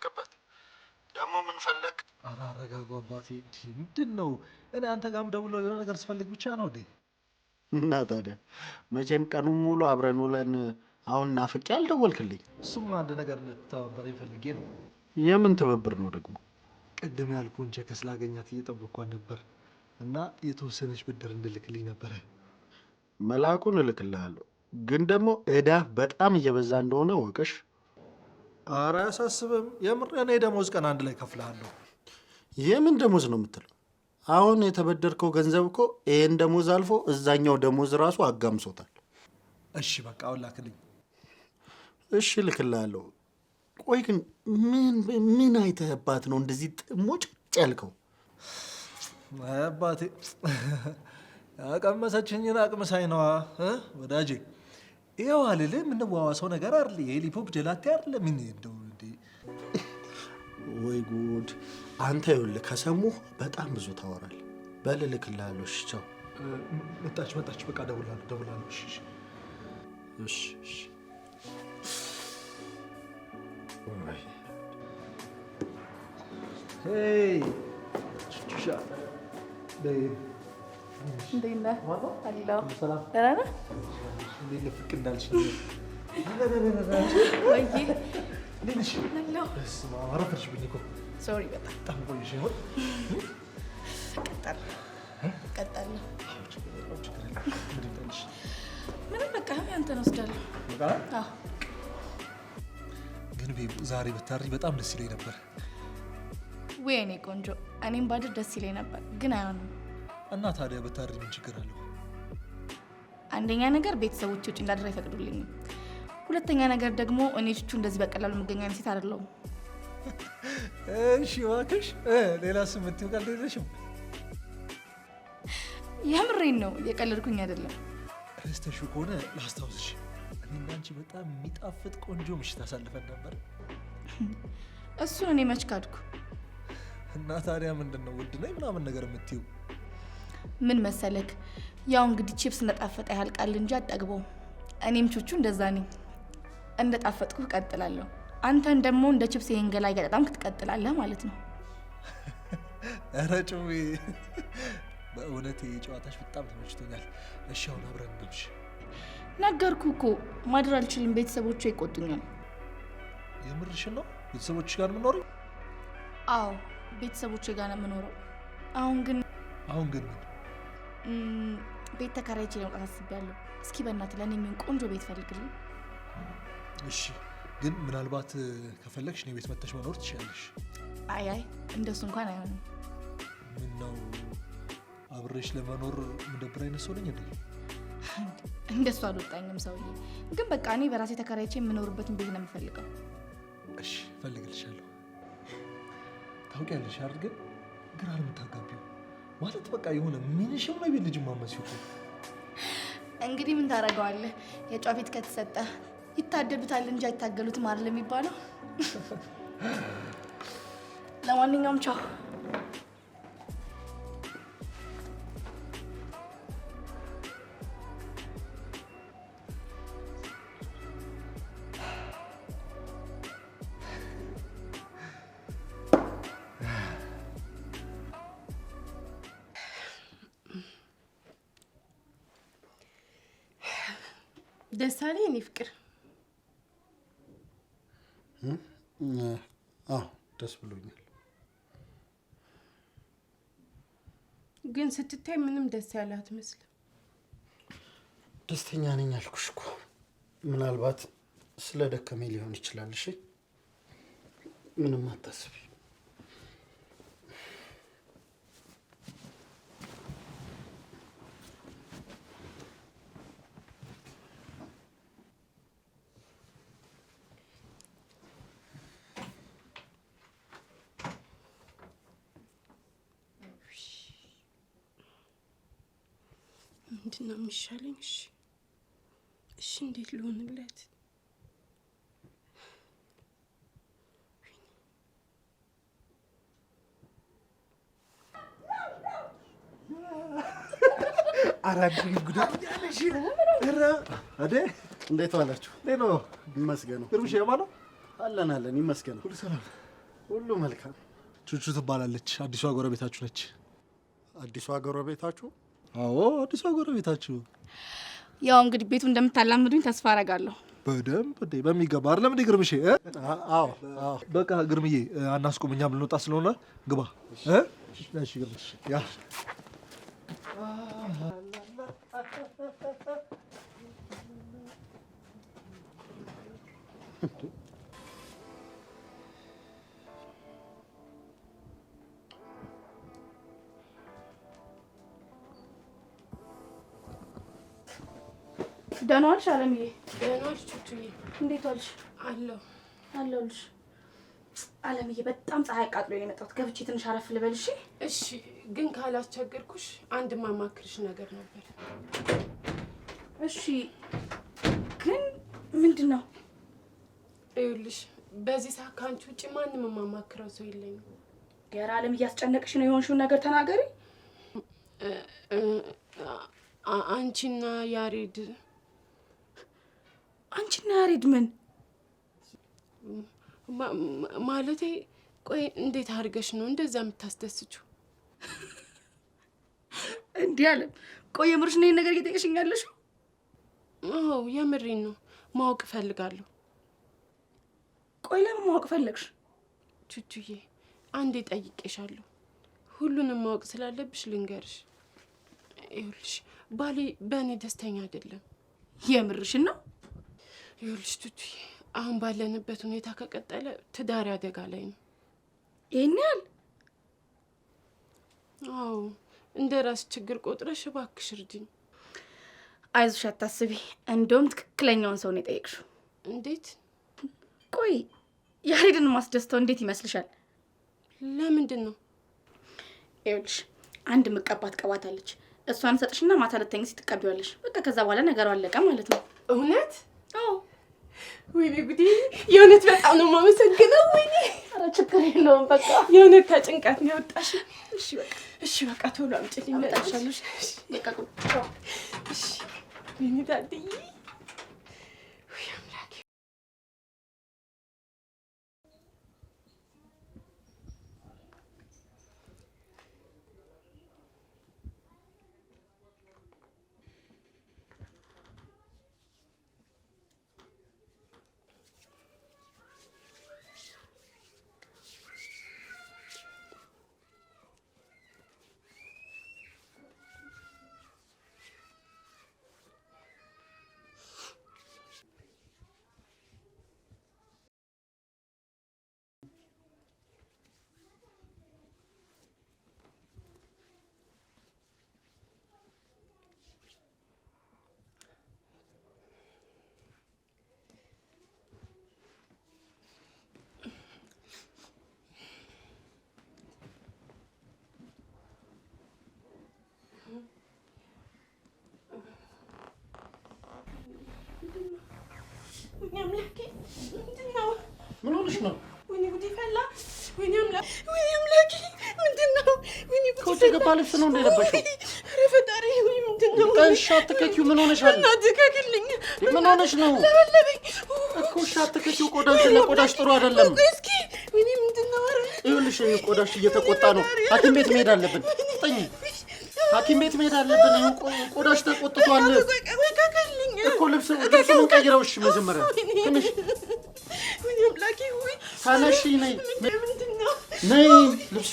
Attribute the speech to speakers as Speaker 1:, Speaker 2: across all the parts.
Speaker 1: አልክበት። ደግሞ ምን ፈለግ?
Speaker 2: ኧረ አረጋጋው አባቴ። ምንድን ነው? እኔ አንተ ጋርም ደውሎ የሆነ ነገር ስፈልግ ብቻ ነው እንዴ?
Speaker 1: እና ታዲያ መቼም ቀኑን ሙሉ አብረን ውለን አሁን ናፍቄ አልደወልክልኝ።
Speaker 2: እሱም አንድ ነገር ልትተባበረኝ ፈልጌ ነው።
Speaker 1: የምን ትብብር ነው ደግሞ?
Speaker 2: ቅድም ያልኩህን ቼክ ስላገኛት እየጠበቅኳት ነበር እና የተወሰነች ብድር እንድልክልኝ ነበረ።
Speaker 1: መላኩን እልክልሃለሁ፣ ግን ደግሞ ዕዳ በጣም እየበዛ እንደሆነ ወቅሽ።
Speaker 2: ኧረ አያሳስብም። የምር እኔ ደሞዝ ቀን አንድ ላይ ከፍልሃለሁ።
Speaker 1: የምን ደሞዝ ነው የምትለው? አሁን የተበደርከው ገንዘብ እኮ ይሄን ደሞዝ አልፎ እዛኛው ደሞዝ ራሱ አጋምሶታል።
Speaker 2: እሺ በቃ አሁን ላክልኝ።
Speaker 1: እሺ እልክልሃለሁ። ቆይ ግን ምን አይተህባት ነው እንደዚህ ሞጭ ያልከው?
Speaker 2: አባቴ ያቀመሰችኝን አቅምሳይ ነዋ ወዳጄ። ይኸው አልልህ የምንዋዋሰው ነገር አይደል? የሂሊፖፕ ጀላቴ አይደለ? ምን እንደው እንዴ!
Speaker 1: ወይ ጉድ! አንተ ይኸውልህ ከሰሙህ በጣም ብዙ ታወራለህ። በል እልክልሃለሁ። እሺ ቻው።
Speaker 2: መጣች። በቃ ደውላለሁ።
Speaker 1: እሺ።
Speaker 2: ሄይ ቹቻ
Speaker 3: እንዴት ነህ? አለሁ።
Speaker 2: ሰላም።
Speaker 3: ደህና ነህ?
Speaker 2: እንዴት ልፍቅ እንዳልሽ
Speaker 3: ወይ
Speaker 2: እንዴት ነሽ?
Speaker 3: አለሁ።
Speaker 2: በስመ አብ አረፈርሽብኝ እኮ።
Speaker 3: ሶሪ በጣም
Speaker 2: ቆየሽ ይሆን?
Speaker 3: ቀጠል
Speaker 2: ምንድን ጠልሽ?
Speaker 3: ምንም በቃ ያንተን ወስዳለሁ። አዎ
Speaker 2: ግን ቤብ ዛሬ ብታሪ በጣም ደስ ይለኝ ነበር።
Speaker 3: ወይ እኔ ቆንጆ፣ እኔም ባድር ደስ ይለኝ ነበር፣ ግን አይሆንም።
Speaker 2: እና ታዲያ ብታሪ ምን ችግር አለው?
Speaker 3: አንደኛ ነገር ቤተሰቦች ውጭ እንዳድር አይፈቅዱልኝም። ሁለተኛ ነገር ደግሞ እኔ ቹቹ እንደዚህ በቀላሉ የምገኝ አይነት ሴት አይደለሁም።
Speaker 2: እሺ እባክሽ፣ ሌላ ስም የምትይው ቃል የለሽም?
Speaker 3: የምሬን ነው፣ የቀለድኩኝ አይደለም።
Speaker 2: ረስተሽው ከሆነ ላስታውስሽ፣ እኔና አንቺ በጣም የሚጣፍጥ ቆንጆ ምሽት አሳልፈን ነበር።
Speaker 3: እሱን እኔ መች ካድኩ?
Speaker 2: እና ታዲያ ምንድን ነው ውድ ነኝ ምናምን ነገር የምትይው?
Speaker 3: ምን መሰለክ፣ ያው እንግዲህ ቺፕስ እንደጣፈጠ ያልቃል እንጂ አጠግበው። እኔም ቹቹ እንደዛ ነኝ። እንደጣፈጥኩ እቀጥላለሁ። አንተን ደግሞ እንደ ቺፕስ ይሄን ገላ እያጣጣምክ ትቀጥላለህ ማለት ነው።
Speaker 2: ኧረ ጩቤ፣ በእውነት ጨዋታሽ በጣም ተመችቶኛል። እሺ አሁን አብረን እንምሽ።
Speaker 3: ነገርኩ እኮ ማድር አልችልም፣ ቤተሰቦቼ ይቆጡኛል።
Speaker 2: የምርሽን ነው? ቤተሰቦችሽ ጋር የምኖረው?
Speaker 3: አዎ ቤተሰቦቼ ጋር ነው የምኖረው። አሁን ግን
Speaker 2: ምን?
Speaker 3: ቤት ተከራይቼ ለመውጣት አስቤያለሁ። እስኪ በእናትህ ለእኔ የሚሆን ቆንጆ ቤት ፈልግልኝ።
Speaker 2: እሺ ግን ምናልባት ከፈለግሽ እኔ ቤት መተሽ መኖር ትችላለሽ።
Speaker 3: አይ እንደሱ እንኳን አይሆንም።
Speaker 2: ምን ነው አብሬሽ ለመኖር ምደብር አይነት ሰው ነኝ እንዴ?
Speaker 3: እንደሱ አልወጣኝም ሰውዬ። ግን በቃ እኔ በራሴ ተከራይቼ የምኖርበትን ቤት ነው የምፈልገው።
Speaker 2: እሺ ፈልግልሻለሁ። ታውቂያለሽ አይደል? ግን ግራ የምታጋቢው ማለት በቃ የሆነ ምንሽም ነው ቤት ልጅ ማመስዩ እኮ።
Speaker 3: እንግዲህ ምን ታደርገዋለህ? የጨዋ ፊት ከተሰጠ ይታደዱታል እንጂ አይታገሉትም አይደል የሚባለው? ለማንኛውም ቻው።
Speaker 4: ደስ አለኝ የኔ ፍቅር።
Speaker 1: አዎ ደስ ብሎኛል።
Speaker 4: ግን ስትታይ ምንም ደስ ያለ አትመስልም።
Speaker 1: ደስተኛ ነኝ አልኩሽ እኮ። ምናልባት ስለደከመኝ ሊሆን ይችላል። እሺ ምንም አታስቢ።
Speaker 4: ምንድን ነው የሚሻለኝ? እሺ እንዴት ልሆንለት?
Speaker 2: አራዲ ጉዳይ ያለሽ እረ አደ
Speaker 1: እንዴት ዋላችሁ?
Speaker 2: ለኖ
Speaker 1: ይመስገነው።
Speaker 2: ግሩሽ የማለው
Speaker 1: አለን ይመስገነው።
Speaker 2: ሁሉ ሰላም
Speaker 1: ሁሉ መልካም።
Speaker 2: ቹቹ ትባላለች። አዲሷ ጎረቤታችሁ ነች።
Speaker 1: አዲሷ ጎረቤታችሁ?
Speaker 2: አዎ አዲሷ ጎረቤታችሁ።
Speaker 3: ያው እንግዲህ ቤቱ እንደምታላምዱኝ ተስፋ አደርጋለሁ።
Speaker 2: በደንብ እንዴ በሚገባ አይደለም እንዴ ግርምሼ?
Speaker 1: አዎ።
Speaker 2: በቃ ግርምዬ አናስቆም፣ እኛም ልንወጣ ስለሆነ ግባ። እሺ ግርምሽ ያ
Speaker 3: ደህና ዋልሽ አለምዬ?
Speaker 4: ደህና ዋልሽ ቹቹዬ?
Speaker 3: እንዴት ዋልሽ? አለሁልሽ። አለምዬ በጣም ፀሐይ አቃጥሎኝ ነው የመጣሁት። ገብቼ ትንሽ አረፍ ልበል?
Speaker 4: እሺ። ግን ካላስቸገርኩሽ አንድ ማማክርሽ ነገር ነበር።
Speaker 3: እሺ። ግን ምንድን ነው?
Speaker 4: ይኸውልሽ በዚህ ሰዓት ከአንቺ ውጭ ማንም የማማክረው ሰው የለኝም።
Speaker 3: ኧረ አለም እያስጨነቅሽ ነው። የሆንሽውን ነገር ተናገሪ።
Speaker 4: አንቺና ያሬድ
Speaker 3: ምን
Speaker 4: ማለቴ? ቆይ እንዴት አድርገሽ ነው እንደዛ የምታስደስችው?
Speaker 3: እንዲህ አለም፣ ቆይ የምርሽ ነው ይሄን ነገር እየጠየቅሽኝ ያለሽው?
Speaker 4: አዎ የምሬን ነው። ማወቅ እፈልጋለሁ።
Speaker 3: ቆይ ለምን ማወቅ ፈለግሽ?
Speaker 4: ቹቹዬ አንዴ ጠይቄሻለሁ። ሁሉንም ማወቅ ስላለብሽ ልንገርሽ። ይኸውልሽ ባሌ በእኔ ደስተኛ አይደለም።
Speaker 3: የምርሽን ነው?
Speaker 4: ይኸውልሽ ቹቹዬ አሁን ባለንበት ሁኔታ ከቀጠለ ትዳር አደጋ ላይ ነው።
Speaker 3: ይሄን ያህል?
Speaker 4: አዎ እንደ ራስ ችግር ቆጥረሽ እባክሽ እርጂኝ።
Speaker 3: አይዞሽ አታስቢ። እንደውም ትክክለኛውን ሰው ነው የጠየቅሽው።
Speaker 4: እንዴት?
Speaker 3: ቆይ ያሬድን ማስደስተው እንዴት ይመስልሻል?
Speaker 4: ለምንድን ነው?
Speaker 3: ይኸውልሽ አንድ መቀባት ቅባት አለች። እሷን ሰጥሽና ማታ ለተኝ ስትቀቢዋለሽ። በቃ ከዛ በኋላ ነገሩ አለቀ ማለት ነው።
Speaker 4: እውነት?
Speaker 3: አዎ።
Speaker 4: ወይኔ ጉዴ! የእውነት በጣም ነው የማመሰግነው። ወይኔ!
Speaker 3: ኧረ ችግር የለውም። በቃ
Speaker 4: የእውነት ከጭንቀት ነው ያወጣሽ። እሺ በቃ ቶሎ አምጪልኝ።
Speaker 3: አመጣልሻለሁ። በቃ
Speaker 4: እሺ። ወይኔ ታድዬ! ወይ አምላኬ!
Speaker 1: ምን ሆነሽ ነው?
Speaker 4: ወይኔ ጉዴ ፈላ! ወይኔ አምላኬ! ምንድን ነው? ወይኔ ጉዴ!
Speaker 1: ከውጭ የገባ ልብስ ነው እንደለበሽው?
Speaker 4: ኧረ ፈጣሪ! ምንድን ነው?
Speaker 1: እሺ አትከኪው። ምን ሆነሻል?
Speaker 4: አትከኪልኝ!
Speaker 1: ምን ሆነሽ ነው?
Speaker 4: ለበለበኝ
Speaker 1: እኮ። እሺ አትከኪው። ቆዳሽ ለቆዳሽ ጥሩ አይደለም።
Speaker 4: እስኪ ወይኔ ምንድን ነው? ኧረ
Speaker 1: ይኸውልሽ ቆዳሽ እየተቆጣ ነው። ሐኪም ቤት መሄድ አለብን። ጠኝ ሐኪም ቤት መሄድ አለብን። ቆዳሽ ተቆጥቷል እኮ። ልብሱን ቀይረው። እሺ መጀመሪያ ትንሽ
Speaker 4: ወይኔ አምላኬ! ወይ
Speaker 1: ታነሺ። ነይ
Speaker 4: ምንድን ነው?
Speaker 1: ነይ ልብስ።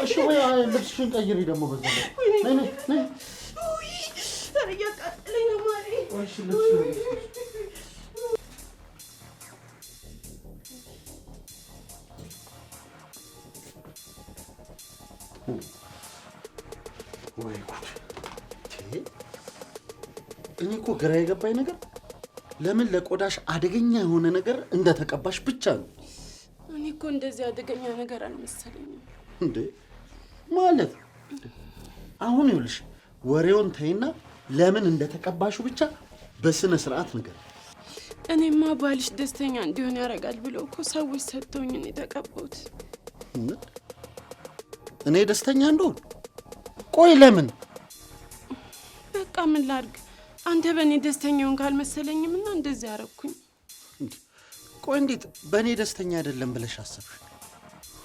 Speaker 1: እሺ ወይ ልብስሽን ቀይሪ ደግሞ በዛ ላይ። ነይ ነይ።
Speaker 4: ወይ ኧረ እያቃጠለኝ ነው ማሬ።
Speaker 1: እሺ ልብስ ወይ ጉድ! እኔ እኮ ግራ የገባኝ ነገር ለምን ለቆዳሽ አደገኛ የሆነ ነገር እንደተቀባሽ ብቻ ነው።
Speaker 4: እኔ እኮ እንደዚህ አደገኛ ነገር አልመሰለኝም።
Speaker 1: እንዴ ማለት አሁን ይኸውልሽ ወሬውን ተይና ለምን እንደተቀባሹ ብቻ በስነ ስርዓት ነገር።
Speaker 4: እኔማ ባልሽ ደስተኛ እንዲሆን ያደርጋል ብለው እኮ ሰዎች ሰጥተውኝ ነው የተቀባሁት።
Speaker 1: እኔ ደስተኛ እንደሆን? ቆይ ለምን?
Speaker 4: በቃ ምን ላድርግ? አንተ በእኔ ደስተኛ ሆንክ አልመሰለኝም እና እንደዚህ አደረኩኝ።
Speaker 1: ቆይ እንዴት በእኔ ደስተኛ አይደለም ብለሽ አሰብሽ?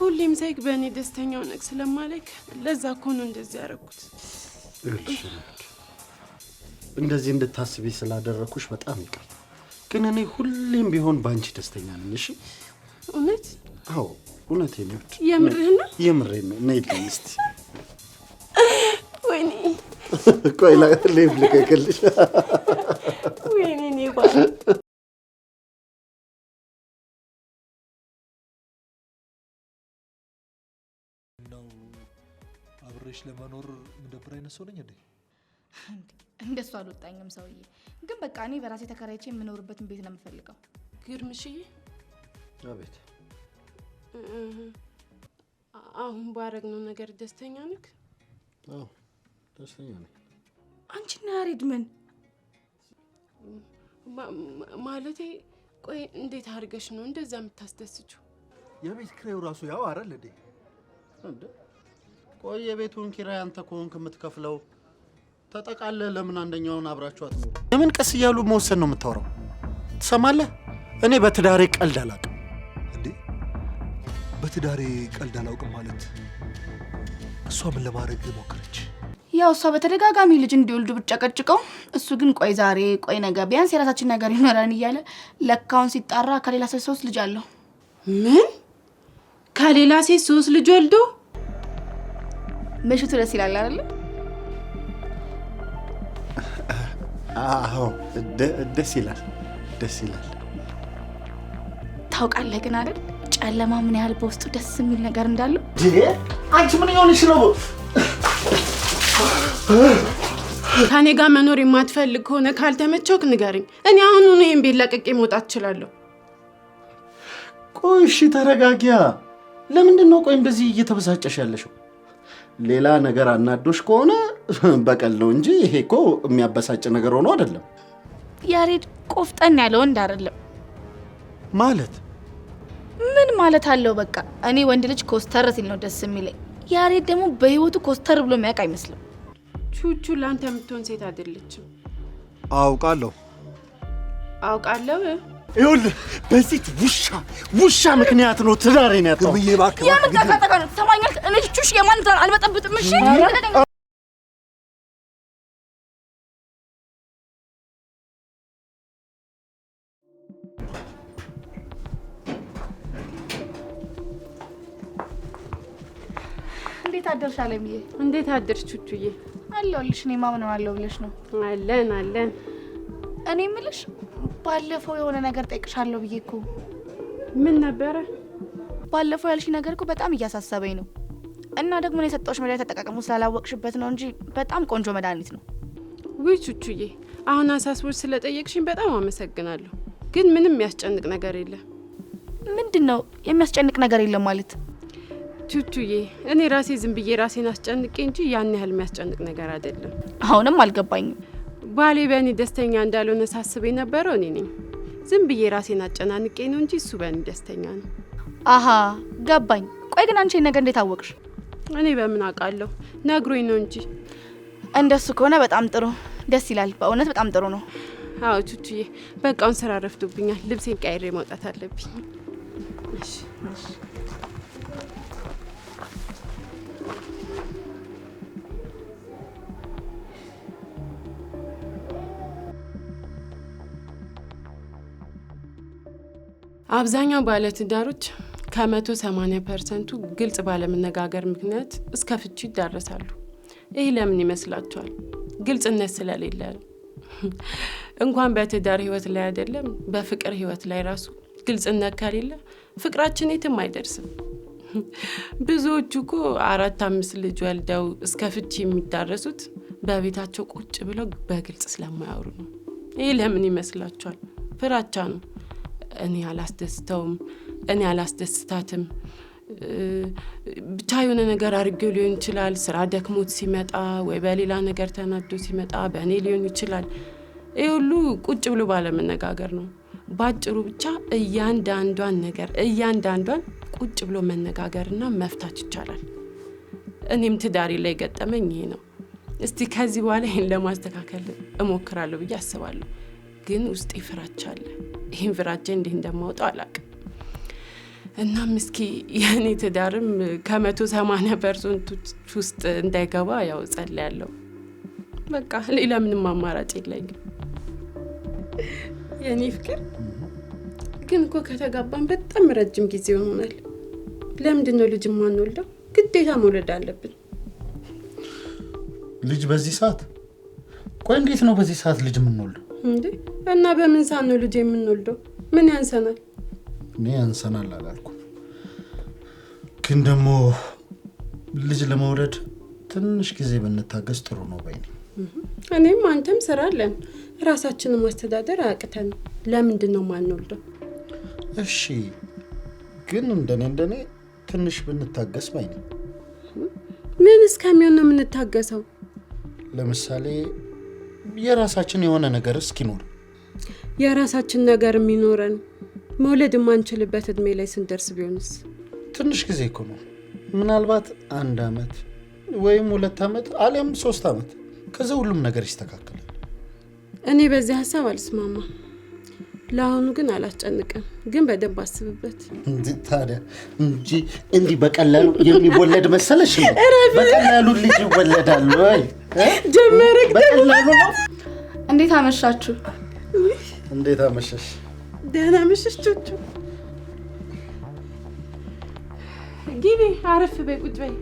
Speaker 4: ሁሌም ሳይክ በእኔ ደስተኛው ነክ ስለማለክ ለዛ እኮ ነው እንደዚህ ያደረኩት።
Speaker 1: እንደዚህ እንድታስቢ ስላደረኩሽ በጣም ይቅርታ። ግን እኔ ሁሌም ቢሆን ባንቺ ደስተኛ ነኝ። እሺ?
Speaker 4: እውነት?
Speaker 1: አዎ እውነቴን ነው።
Speaker 4: የምርህን ነው?
Speaker 1: የምሬን ነው። ነይ እስቲ።
Speaker 4: ወይኔ
Speaker 1: ቆይ ሌብ ልቀቅልሽ።
Speaker 4: ወይኔ እኔ ባል
Speaker 2: ነው አብሬሽ ለመኖር ምደብር አይነት ሰው ነኝ እንዴ?
Speaker 3: እንደሱ አልወጣኝም ሰውዬ። ግን በቃ እኔ በራሴ ተከራይቼ የምኖርበትን ቤት ነው የምፈልገው።
Speaker 4: ግርምሽዬ።
Speaker 1: አቤት።
Speaker 4: አሁን ባረግነው ነገር ደስተኛ ነክ?
Speaker 1: አዎ ደስተኛ ነኝ።
Speaker 3: አንቺና ያሬድ ምን
Speaker 4: ማለቴ? ቆይ እንዴት አድርገሽ ነው እንደዛ የምታስደስችው?
Speaker 2: የቤት ኪራዩ ራሱ ያው አይደል እንዴ?
Speaker 1: ቆይ የቤቱን ኪራይ አንተ ኮንክ የምትከፍለው? ተጠቃለ ለምን አንደኛውን አብራችሁ አትኖሩ? ለምን ቀስ እያሉ መወሰን ነው የምታወራው? ትሰማለህ? እኔ በትዳሬ ቀልድ አላውቅም።
Speaker 2: እንዴ በትዳሬ ቀልድ አላውቅም ማለት? እሷ ምን ለማድረግ ሞከረች?
Speaker 3: ያው እሷ በተደጋጋሚ ልጅ እንዲወልዱ ብጨቀጭቀው፣ እሱ ግን ቆይ ዛሬ ቆይ ነገ ቢያንስ የራሳችን ነገር ይኖራን እያለ ለካውን ሲጣራ ከሌላ ሴት 3 ልጅ አለው።
Speaker 4: ምን? ከሌላ ሴት 3 ልጅ ወልዶ?
Speaker 3: ምሽቱ ደስ ይላል አይደል?
Speaker 1: አዎ ደስ ይላል፣ ደስ ይላል።
Speaker 3: ታውቃለህ ግን አይደል ጨለማ ምን ያህል በውስጡ ደስ የሚል ነገር እንዳለው?
Speaker 1: አንቺ ምን ይሆንሽ ነው?
Speaker 4: ከኔ ጋር መኖር የማትፈልግ ከሆነ ካልተመቸውክ ንገረኝ። እኔ አሁኑኑ ይሄን ቤት ለቅቄ መውጣት እችላለሁ።
Speaker 1: ቆይ እሺ ተረጋጊያ። ለምንድን ነው ቆይ እንደዚህ እየተበሳጨሽ ያለሽው? ሌላ ነገር አናዶሽ ከሆነ በቀል ነው እንጂ ይሄ እኮ የሚያበሳጭ ነገር ሆኖ አይደለም።
Speaker 3: ያሬድ ቆፍጠን ያለው ወንድ አይደለም
Speaker 1: ማለት?
Speaker 3: ምን ማለት አለው? በቃ እኔ ወንድ ልጅ ኮስተር ሲል ነው ደስ የሚለኝ። ያሬድ ደግሞ በህይወቱ ኮስተር ብሎ የሚያውቅ አይመስልም።
Speaker 4: ቹቹ ላንተ የምትሆን ሴት አይደለችም።
Speaker 2: አውቃለሁ።
Speaker 1: ይኸውልህ በዚህ ውሻ ምክንያት ነው ትዳሬን ያጣው።
Speaker 2: ግርምዬ እባክህ
Speaker 3: የምትቀጣቀጣ ነው ትሰማኛለህ? እኔ ቹቹሽ የማን ትዳር አልበጠብጥም። እሺ እንዴት አደርሽ አለምዬ?
Speaker 4: እንዴት አደርሽ ቹቹዬ?
Speaker 3: አለሁልሽ። እኔ ማምን አለው ብለሽ ነው?
Speaker 4: አለን።
Speaker 3: እኔ የምልሽ ባለፈው የሆነ ነገር ጠይቅሻለሁ ብዬ እኮ።
Speaker 4: ምን ነበረ?
Speaker 3: ባለፈው ያልሽ ነገር እኮ በጣም እያሳሰበኝ ነው። እና ደግሞ ነው የሰጠሁሽ መድኃኒት ተጠቃቀሙ ስላላወቅሽበት ነው እንጂ በጣም ቆንጆ መድኃኒት ነው።
Speaker 4: ውይ ቹቹዬ፣ አሁን አሳስቦሽ ስለጠየቅሽኝ በጣም አመሰግናለሁ። ግን ምንም የሚያስጨንቅ ነገር የለም።
Speaker 3: ምንድነው የሚያስጨንቅ ነገር የለም ማለት?
Speaker 4: ቹቹዬ፣ እኔ ራሴ ዝም ብዬ ራሴን አስጨንቄ እንጂ ያን ያህል የሚያስጨንቅ ነገር አይደለም።
Speaker 3: አሁንም አልገባኝም።
Speaker 4: ባሌ በእኔ ደስተኛ እንዳልሆነ ሳስብ የነበረው እኔ ነኝ። ዝም ብዬ ራሴን አጨናንቄ ነው እንጂ እሱ በእኔ ደስተኛ ነው።
Speaker 3: አሃ ገባኝ። ቆይ ግን አንቺ ነገር እንዴት አወቅሽ?
Speaker 4: እኔ በምን አውቃለሁ? ነግሮኝ ነው እንጂ።
Speaker 3: እንደሱ ከሆነ በጣም ጥሩ፣ ደስ ይላል። በእውነት በጣም ጥሩ ነው።
Speaker 4: አዎ ቹቹዬ፣ በቃውን ስራ ረፍዶብኛል። ልብሴን ቀይሬ መውጣት አለብኝ። እሺ። አብዛኛው ባለትዳሮች ከ180% ግልጽ ባለመነጋገር ምክንያት እስከ ፍቺ ይዳረሳሉ። ይህ ለምን ይመስላችኋል? ግልጽነት ስለሌለ። እንኳን በትዳር ህይወት ላይ አይደለም በፍቅር ህይወት ላይ ራሱ ግልጽነት ከሌለ ፍቅራችን የትም አይደርስም። ብዙዎቹ እኮ 4-5 ልጅ ወልደው እስከ ፍቺ የሚዳረሱት በቤታቸው ቁጭ ብለው በግልጽ ስለማያወሩ ነው። ይህ ለምን ይመስላችኋል? ፍራቻ ነው። እኔ አላስደስተውም፣ እኔ አላስደስታትም፣ ብቻ የሆነ ነገር አድርጌው ሊሆን ይችላል። ስራ ደክሞት ሲመጣ ወይ በሌላ ነገር ተናዶ ሲመጣ በእኔ ሊሆን ይችላል። ይህ ሁሉ ቁጭ ብሎ ባለመነጋገር ነው። ባጭሩ ብቻ እያንዳንዷን ቁጭ ብሎ መነጋገርና መፍታት ይቻላል። እኔም ትዳሬ ላይ ገጠመኝ ይሄ ነው። እስቲ ከዚህ በኋላ ይሄን ለማስተካከል እሞክራለሁ ብዬ አስባለሁ። ግን ውስጤ ፍራቻ አለ። ይሄን ፍራቻ እንዴት እንደማውጣው አላውቅም። እናም እስኪ የኔ ትዳርም ከ180% ውስጥ እንዳይገባ ያው ጸልያለሁ። በቃ ሌላ ምንም አማራጭ የለኝም። የኔ ፍቅር ግን እኮ ከተጋባን በጣም ረጅም ጊዜ ሆኗል። ለምንድን ነው ልጅ ማንወልደው? ግዴታ መውለድ አለብን።
Speaker 1: ልጅ በዚህ ሰዓት? ቆይ እንዴት ነው በዚህ ሰዓት ልጅ የምንወልደው
Speaker 4: እንዴ? እና በምን ሰዓት ነው ልጅ የምንወልደው? ምን ያንሰናል?
Speaker 1: እኔ ያንሰናል አላልኩም፣ ግን ደግሞ ልጅ ለመውለድ ትንሽ ጊዜ ብንታገስ ጥሩ ነው ባይኔ።
Speaker 4: እኔም አንተም ስራ አለን፣ ራሳችንን ማስተዳደር አያቅተን። ለምንድን ነው ማንወልደው?
Speaker 1: እሺ ግን እንደኔ ትንሽ ብንታገስ ባይኔ።
Speaker 4: ምን እስከሚሆን ነው የምንታገሰው?
Speaker 1: ለምሳሌ የራሳችን የሆነ ነገር እስኪኖር።
Speaker 4: የራሳችን ነገር የሚኖረን መውለድ የማንችልበት እድሜ ላይ ስንደርስ ቢሆንስ?
Speaker 1: ትንሽ ጊዜ እኮ ነው። ምናልባት 1 አመት ወይም 2 አመት አሊያም 3 አመት፣ ከዛ ሁሉም ነገር ይስተካከላል።
Speaker 4: እኔ በዚህ ሀሳብ አልስማማ። ለአሁኑ ግን አላስጨንቅም፣ ግን በደንብ አስብበት።
Speaker 1: ታዲያ እንዲህ በቀላሉ የሚወለድ መሰለሽ? በቀላሉ ልጅ ይወለዳል ወይ?
Speaker 4: ጀመረክ?
Speaker 1: በቀላሉ ነው።
Speaker 3: እንዴት አመሻችሁ?
Speaker 1: እንዴት አመሸሽ?
Speaker 4: ደህና መሸሽ ቹቹ። ግቢ፣ አረፍ በይ፣ ቁጭ በይ።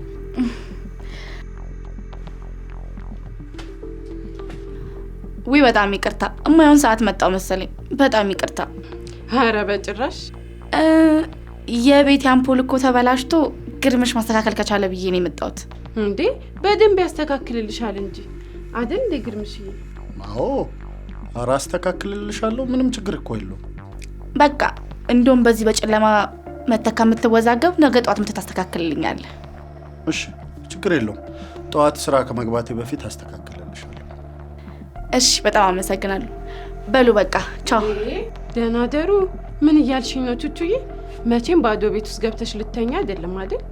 Speaker 3: ውይ በጣም ይቅርታ፣ እማይሆን ሰዓት መጣው መሰለኝ። በጣም ይቅርታ።
Speaker 4: ኧረ በጭራሽ።
Speaker 3: የቤት አምፖል እኮ ተበላሽቶ ግርምሽ ማስተካከል ከቻለ ብዬ ነው የመጣሁት።
Speaker 4: እንዴ በደንብ ያስተካክልልሻል እንጂ አይደል እንደ ግርምሽዬ?
Speaker 1: አዎ ኧረ አስተካክልልሻለሁ፣ ምንም ችግር እኮ የለውም።
Speaker 3: በቃ እንደውም በዚህ በጨለማ መተካ የምትወዛገብ ነገ ጠዋት ታስተካክልልኛለህ።
Speaker 1: እሺ ችግር የለውም። ጠዋት ስራ ከመግባቴ በፊት አስተካክልልሻለሁ።
Speaker 3: እሺ በጣም አመሰግናለሁ። በሉ በቃ ቻው።
Speaker 4: ደህና ደሩ። ምን እያልሽኝ ነው ቹቹዬ? መቼም ባዶ ቤት ውስጥ ገብተሽ ልተኛ አይደለም አይደል?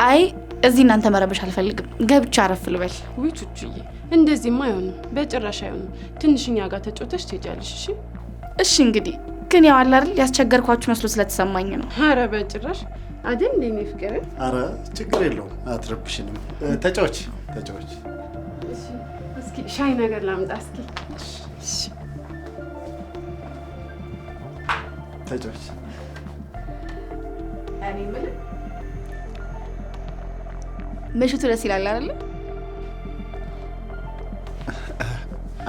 Speaker 3: አይ እዚህ እናንተ መረበሽ አልፈልግም፣ ገብቻ አረፍ ልበል።
Speaker 4: ውይ ቹቹዬ እንደዚህማ አይሆንም፣ በጭራሽ አይሆንም። ትንሽኛ ጋር ተጫውተሽ ትሄጃለሽ። እሺ
Speaker 3: እሺ። እንግዲህ ግን ያው አለ አይደል ያስቸገርኳችሁ መስሎ ስለተሰማኝ ነው።
Speaker 4: ኧረ በጭራሽ አይደል እንደኔ ፍቅር።
Speaker 1: ኧረ ችግር የለውም፣ አትረብሽንም። ተጫዎች።
Speaker 4: እሺ እስኪ ሻይ ነገር ላምጣ እስኪ። እሺ
Speaker 1: ተጫዎች።
Speaker 3: እኔ ምን ምሽቱ ደስ ይላል አይደል?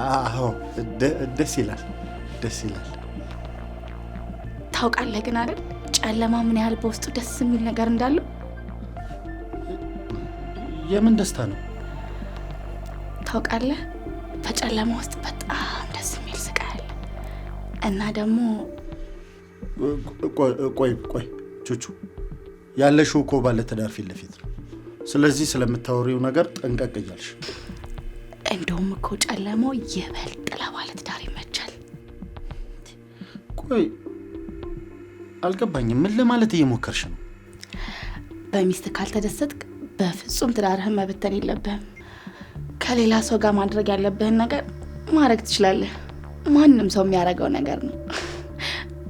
Speaker 1: አዎ ደስ ይላል።
Speaker 3: ታውቃለህ ግን አይደል ጨለማ ምን ያህል በውስጡ ደስ የሚል ነገር እንዳለው?
Speaker 1: የምን ደስታ ነው?
Speaker 3: ታውቃለህ በጨለማ ውስጥ በጣም ደስ የሚል ስቃይ አለ። እና ደግሞ
Speaker 1: ቆይ ቹቹ፣ ያለሽው እኮ ባለ ትዳር ፊት ለፊት ነው። ስለዚህ ስለምታወሪው ነገር ጠንቀቅ እያልሽ።
Speaker 3: እንደውም እኮ ጨለማው ይበልጥ ለባለ ትዳር ይመቻል።
Speaker 1: ቆይ አልገባኝም፣ ምን ለማለት እየሞከርሽ ነው?
Speaker 3: በሚስት ካልተደሰትክ በፍጹም ትዳርህን መበተን የለብህም። ከሌላ ሰው ጋር ማድረግ ያለብህን ነገር ማድረግ ትችላለህ። ማንም ሰው የሚያደርገው ነገር ነው።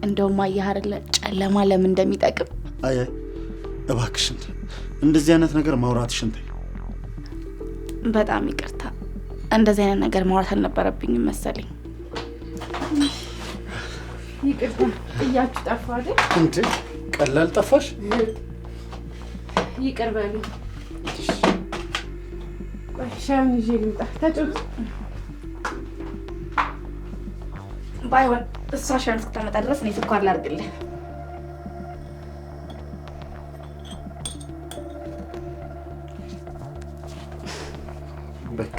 Speaker 3: እንደውም አየህ አይደለ ጨለማ ለምን እንደሚጠቅም።
Speaker 1: አይ እባክሽን እንደዚህ አይነት ነገር ማውራትሽን ተይ።
Speaker 3: በጣም ይቅርታ፣ እንደዚህ አይነት ነገር ማውራት አልነበረብኝም መሰለኝ።
Speaker 4: ይቅርታ እያችሁ ጠፋ አይደል?
Speaker 1: እንዴ ቀላል ጠፋሽ?
Speaker 4: ይቅር በሉ። ቆይ ሻዩን ይዤ ልምጣ። ተጫወት።
Speaker 3: ባይሆን እሷ ሻዩን እስክታመጣ ድረስ እኔ ስኳር ላድርግልህ።
Speaker 1: በቃ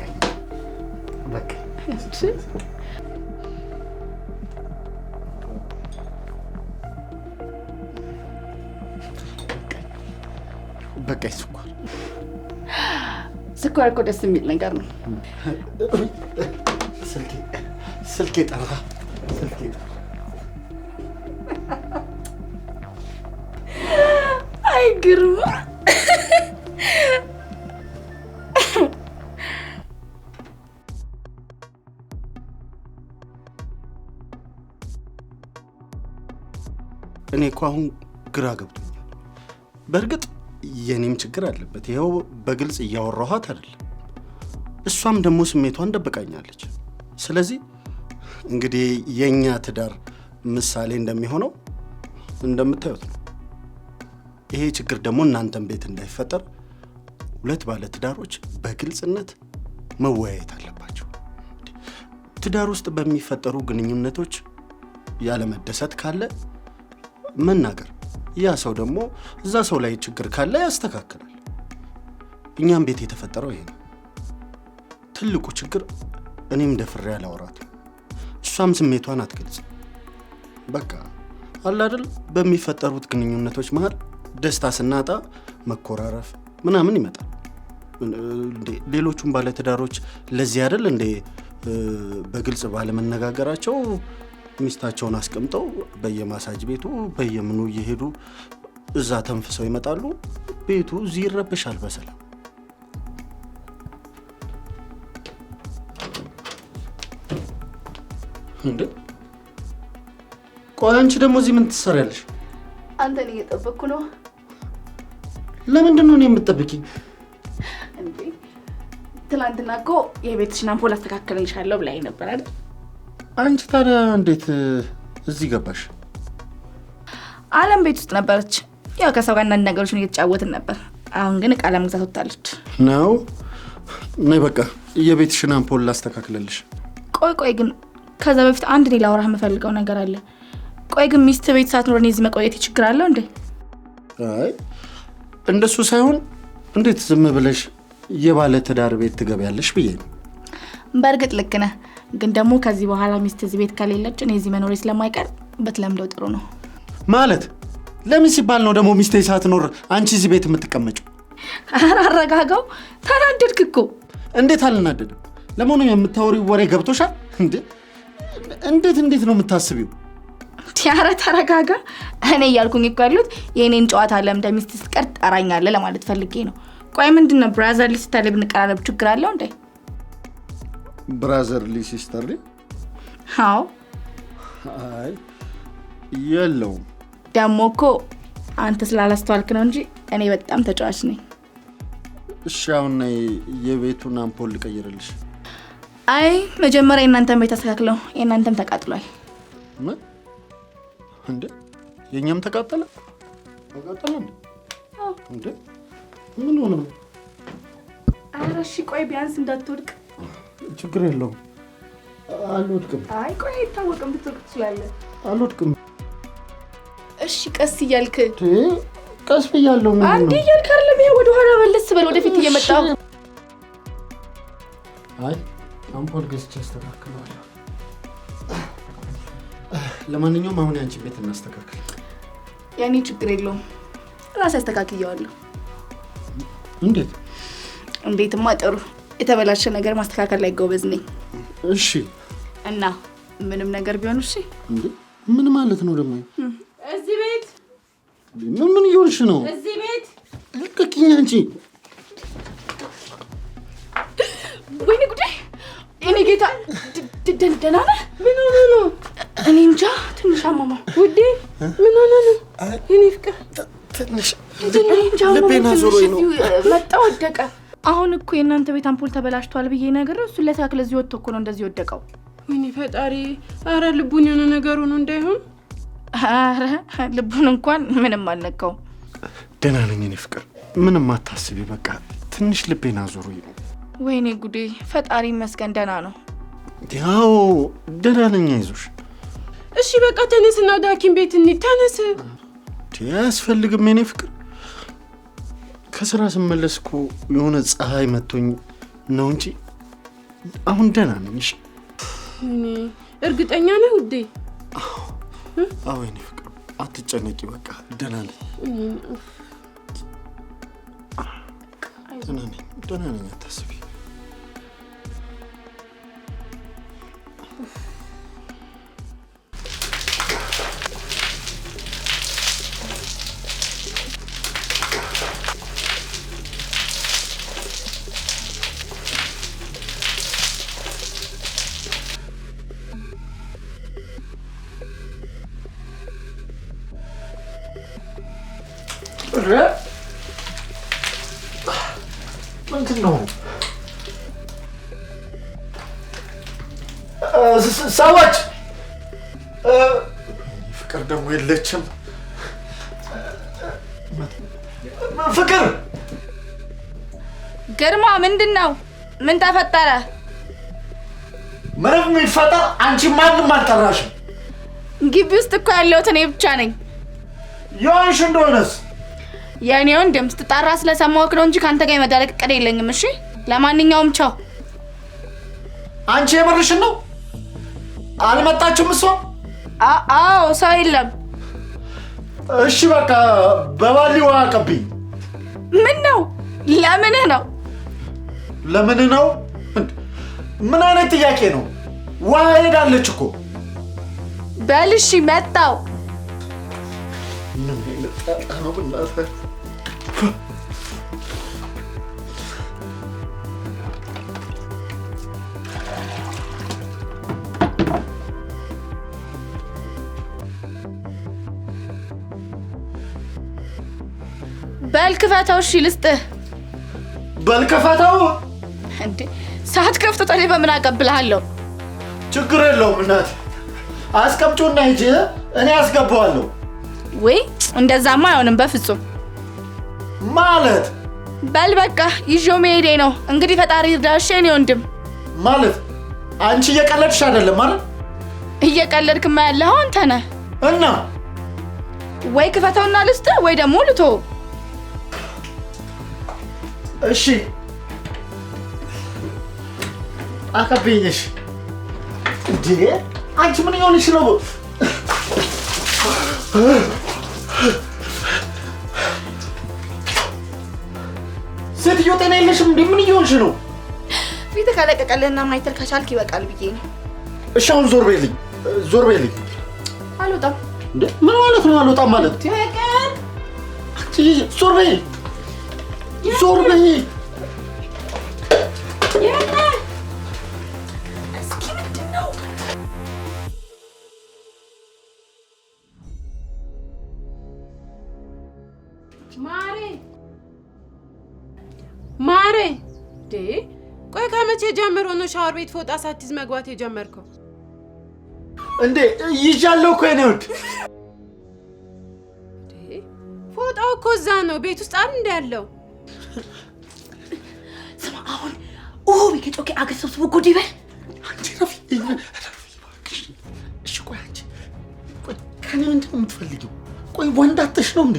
Speaker 1: ስኳር እኮ ደስ የሚል ነገር ነው። ስልኬ ጠራ። አይ ግርማ እኔ እኮ አሁን ግራ ገብቶኛል። በእርግጥ የኔም ችግር አለበት። ይኸው በግልጽ እያወራኋት አይደለም። እሷም ደግሞ ስሜቷን ደብቃኛለች። ስለዚህ እንግዲህ የኛ ትዳር ምሳሌ እንደሚሆነው እንደምታዩት ነው። ይሄ ችግር ደግሞ እናንተም ቤት እንዳይፈጠር ሁለት ባለ ትዳሮች በግልጽነት መወያየት አለባቸው። ትዳር ውስጥ በሚፈጠሩ ግንኙነቶች ያለመደሰት ካለ መናገር፣ ያ ሰው ደግሞ እዛ ሰው ላይ ችግር ካለ ያስተካክላል። እኛም ቤት የተፈጠረው ይሄ ነው። ትልቁ ችግር እኔም ደፍሬ አላወራትም፣ እሷም ስሜቷን አትገልጽም። በቃ አለ አይደል በሚፈጠሩት ግንኙነቶች መሃል ደስታ ስናጣ መኮራረፍ ምናምን ይመጣል። ሌሎቹም ባለትዳሮች ለዚህ አይደል እንዴ በግልጽ ባለመነጋገራቸው ሚስታቸውን አስቀምጠው በየማሳጅ ቤቱ በየምኑ እየሄዱ እዛ ተንፍሰው ይመጣሉ። ቤቱ እዚህ ይረብሻል በሰላም። እንዴ ቆይ አንቺ ደግሞ እዚህ ምን ትሰሪያለሽ?
Speaker 3: አንተን እየጠበቅኩ ነው።
Speaker 1: ለምንድን ነው እኔ የምትጠብቂኝ?
Speaker 3: እንዴ ትናንትና እኮ የቤትሽን አምፖል አስተካክልልሻለሁ ብላኝ ነበር አይደል?
Speaker 1: አንቺ ታዲያ እንዴት እዚህ ገባሽ?
Speaker 3: አለም ቤት ውስጥ ነበረች። ያው ከሰው ጋር አንዳንድ ነገሮችን እየተጫወትን ነበር። አሁን ግን ዕቃ ለመግዛት ወጣለች
Speaker 1: ነው። ነይ በቃ የቤትሽን አምፖል ላስተካክልልሽ።
Speaker 3: ቆይ ግን ከዛ በፊት አንድ እኔ ላወራህ የምፈልገው ነገር አለ። ቆይ ግን ሚስት ቤት ሳትኖር እኔ እዚህ መቆየት ችግር አለው እንዴ?
Speaker 1: አይ እንደሱ ሳይሆን እንዴት ዝም ብለሽ የባለ ትዳር ቤት ትገቢያለሽ ብዬ ነው።
Speaker 3: በእርግጥ ልክ ነህ፣ ግን ደግሞ ከዚህ በኋላ ሚስት እዚህ ቤት ከሌለች እኔ እዚህ መኖሬ ስለማይቀር በትለምደው ጥሩ ነው።
Speaker 1: ማለት ለምን ሲባል ነው ደግሞ ሚስቴ ሳትኖር አንቺ እዚህ ቤት የምትቀመጪው?
Speaker 3: ኧረ አረጋጋው፣ ተናደድክ እኮ።
Speaker 1: እንዴት አልናደድም? ለመሆኑ የምታወሪው ወሬ ገብቶሻል እንዴ? እንዴት ነው የምታስቢው?
Speaker 3: ቲያረ ተረጋጋ። እኔ እያልኩኝ እኮ ያሉት የኔን ጨዋታ ለምደ ሚስት ስትቀር ጠራኛለህ ለማለት ፈልጌ ነው። ቆይ ምንድነው ብራዘርሊ ሲስተር ብንቀራረብ ችግር አለው እንዴ?
Speaker 1: ብራዘርሊ ሲስተር?
Speaker 3: አዎ።
Speaker 1: አይ የለውም።
Speaker 3: ደግሞ እኮ አንተ ስላላስተዋልክ ነው እንጂ እኔ በጣም ተጫዋች ነኝ።
Speaker 1: እሺ አሁን የቤቱን አምፖል ልቀይርልሽ።
Speaker 3: አይ መጀመሪያ እናንተም ቤት አስተካክለው፣ የእናንተም ተቃጥሏል።
Speaker 1: ምን እንዴ? የኛም ተቃጠለ እንዴ? እንዴ ምን ሆነ?
Speaker 3: ኧረ እሺ ቆይ ቢያንስ እንዳትወድቅ።
Speaker 1: ችግር የለውም አልወድቅም።
Speaker 3: አይ ቆይ አይታወቅም፣ ብትወድቅ ትችላለህ።
Speaker 1: አልወድቅም።
Speaker 3: እሺ ቀስ እያልክ።
Speaker 1: ቀስ ብያለሁ። ምን
Speaker 3: አንዴ እያልክ አይደለም፣ ይሄ ወደ ኋላ መለስ በል፣ ወደፊት እየመጣው።
Speaker 1: አይ አምፖል ገዝቼ አስተካክለዋለሁ። ለማንኛውም አሁን ያንቺ ቤት እናስተካክል።
Speaker 3: ያኔ ችግር የለውም፣ ራሴ አስተካክየዋለሁ። እንዴትማ ጥሩ። የተበላሸ ነገር ማስተካከል ላይ ጎበዝ ነኝ።
Speaker 1: እሺ
Speaker 3: እና ምንም ነገር ቢሆን እሺ።
Speaker 1: እንዴ ምን ማለት ነው ደግሞ?
Speaker 4: እዚህ ቤት
Speaker 1: ምን እየሆንሽ ነው?
Speaker 4: እዚህ ቤት
Speaker 1: ልቀቂኝ አንቺ።
Speaker 3: ወይኔ ጉዴ! እኔ ጌታ ደህና ነህ?
Speaker 4: ምን ሆነ ነው?
Speaker 3: እኔ እንጃ ትንሽ አማማው።
Speaker 4: ውዴ ምን ሆነ ነው? እኔ ፍቅር
Speaker 1: ትንሽ
Speaker 3: ልቤና ዞሮኝ ነው መጣ ወደቀ። አሁን እኮ የእናንተ ቤት አምፖል ተበላሽቷል ብዬ ነገር እሱ ለታክለ እዚህ ወጥቶ እኮ ነው እንደዚህ ወደቀው።
Speaker 4: ወይኔ ፈጣሪ! አረ ልቡን የሆነ ነገር ሆኖ እንዳይሆን።
Speaker 3: አረ ልቡን እንኳን ምንም አልነካው።
Speaker 1: ደህና ነኝ እኔ ፍቅር፣ ምንም አታስቢ። በቃ ትንሽ ልቤና ዞሮኝ ነው።
Speaker 3: ወይኔ ጉዴ! ፈጣሪ ይመስገን ደህና ነው።
Speaker 1: ያው ደህና ነኝ፣ አይዞሽ።
Speaker 4: እሺ በቃ ተነስና ወደ ሐኪም ቤት እንሂድ። ተነስ።
Speaker 1: አያስፈልግም የኔ ፍቅር። ከስራ ስመለስ እኮ የሆነ ፀሐይ መቶኝ ነው እንጂ አሁን ደህና ነኝ። እሺ
Speaker 4: እርግጠኛ ነህ ውዴ?
Speaker 1: አዎ የኔ ፍቅር አትጨነቂ፣ በቃ ደህና ነኝ። ደህና ነኝ፣ አታስቢ። ምንድን ነው? ሰዎች ፍቅር ደግሞ የለችም። ፍቅር
Speaker 3: ግርማ፣ ምንድን ነው? ምን ተፈጠረ?
Speaker 1: ምንም የሚፈጠር አንቺ ማንም አልጠራሽም።
Speaker 3: ግቢ ውስጥ እኮ ያለሁት እኔ ብቻ ነኝ።
Speaker 1: የሆንሽ እንደሆነስ
Speaker 3: የእኔ ወንድም ስትጣራ ስለሰማሁህ ነው እንጂ ከአንተ ጋር የመዳረቅ እቅድ የለኝም። እሺ፣ ለማንኛውም ቻው።
Speaker 1: አንቺ የምርሽን ነው? አልመጣችም እሷ?
Speaker 3: አዎ፣ ሰው የለም።
Speaker 1: እሺ በቃ በባሊ ውሃ አቀብኝ።
Speaker 3: ምን ነው? ለምንህ ነው?
Speaker 1: ለምን ነው? ምን አይነት ጥያቄ ነው? ውሃ ሄዳለች እኮ።
Speaker 3: በል እሺ፣ መጣው።
Speaker 1: ምን ልጣጣ ነው ብናፈር?
Speaker 3: በል ክፈተው። እሺ ልስጥህ።
Speaker 1: በል ክፈተው።
Speaker 3: እንዴ ሰዓት ከፍቶ ታዲያ በምን አቀብልሃለሁ?
Speaker 1: ችግር የለውም እናት። አስቀምጪውና ሂጂ፣ እኔ አስገባዋለሁ።
Speaker 3: ወይ እንደዛማ አይሆንም በፍጹም።
Speaker 1: ማለት
Speaker 3: በል በቃ ይዤው መሄዴ ነው። እንግዲህ ፈጣሪ ይርዳሽ የኔ ወንድም።
Speaker 1: ማለት አንቺ እየቀለድሽ አይደለም ማለት?
Speaker 3: እየቀለድክማ ያለኸው አንተ ነህ።
Speaker 1: እና
Speaker 3: ወይ ክፈተውና ልስጥህ ወይ ደግሞ ልተው።
Speaker 1: እሺ አቀብኝሽ። እንዴ አንቺ ምን ይሆንሽ ነው? ሴትዮ ጤና የለሽም እንዴ? ምን ይሆንሽ ነው?
Speaker 3: ፊት ከለቀቀልህና ማይተር ከቻልክ ይበቃል ብዬ ነው።
Speaker 1: እሺ አሁን ዞር በይልኝ፣ ዞር በይልኝ።
Speaker 3: አልወጣም።
Speaker 1: እንዴ ምን ማለት ነው አልወጣም ማለት?
Speaker 3: ተቀር
Speaker 1: አንቺ ዞር በይ፣ ዞር በይ።
Speaker 3: እስኪ ምንድን ነው?
Speaker 4: ማሬ ቆይ ከመቼ ጀምሮ ነው ሻወር ቤት ፎጣ ሳትይዝ መግባት የጀመርከው?
Speaker 1: እንዴ ይዣለሁ እኮ የኔ ውድ።
Speaker 4: ፎጣው እኮ እዛ ነው ቤት ውስጥ አይደል ያለው?
Speaker 3: ስማ አሁን ቢከጮኬ አገር ሰብስቦ ጉድ ይበል።
Speaker 1: አንቺ ረፊ እባክሽ። እሺ ቆይ አንቺ ቆይ ከኔ ምንድን ነው የምትፈልጊው? ቆይ ወንድ አጥተሽ ነው እንዴ?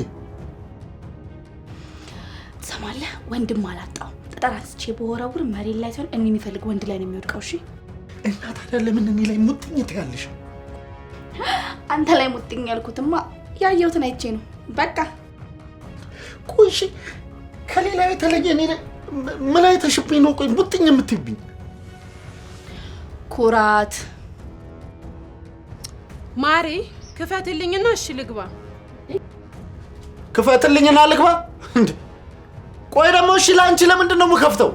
Speaker 3: ትሰማለህ? ወንድም አላጣው። ጠጠር አንስቼ በወረውር መሬት ላይ ሳይሆን እኔ የሚፈልግ ወንድ ላይ ነው የሚወድቀው። እሺ
Speaker 1: እና ታዲያ ለምን እኔ ላይ ሙጥኝ ትያለሽ?
Speaker 3: አንተ ላይ ሙጥኝ ያልኩትማ ያየሁትን አይቼ ነው። በቃ
Speaker 1: ቆይ እሺ ከሌላ የተለየ እኔ ላይ ምን አይተሽብኝ ነው ቆይ ሙጥኝ የምትይብኝ?
Speaker 3: ኩራት።
Speaker 4: ማሬ ክፈትልኝና እሺ ልግባ።
Speaker 1: ክፈትልኝና ልግባ እንዴ? ቆይ ደግሞ እሺ ላንቺ ለምንድን ነው የምከፍተው?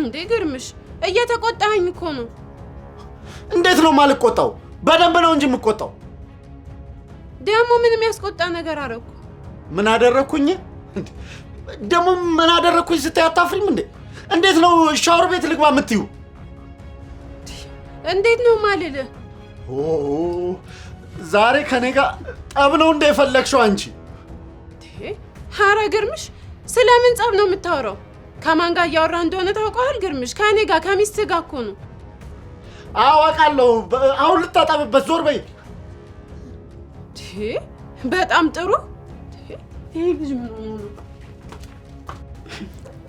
Speaker 4: እንዴ ግርምሽ እየተቆጣኸኝ እኮ ነው።
Speaker 1: እንዴት ነው የማልቆጣው? በደንብ ነው እንጂ የምቆጣው።
Speaker 4: ደግሞ ምን የሚያስቆጣ ነገር አደረኩ?
Speaker 1: ምን አደረኩኝ? ደግሞ ምን አደረኩኝ ስታይ አታፍሪም እንዴ? እንዴት ነው ሻወር ቤት ልግባ የምትዩ?
Speaker 4: እንዴት ነው ማልልህ?
Speaker 1: ዛሬ ከኔ ጋር ጠብ ነው እንደ የፈለግሽው አንቺ?
Speaker 4: ኧረ ግርምሽ ስለምን ጸብ ነው የምታወራው? ከማን ጋር እያወራህ እንደሆነ ታውቀዋል? ግርምሽ ከኔ ጋር ከሚስትህ ጋር እኮ ነው።
Speaker 1: አዋቃለሁ። አሁን ልታጠብበት ዞር በይ።
Speaker 4: በጣም ጥሩ። ይሄ ልጅ ምን ሆኖ ነው?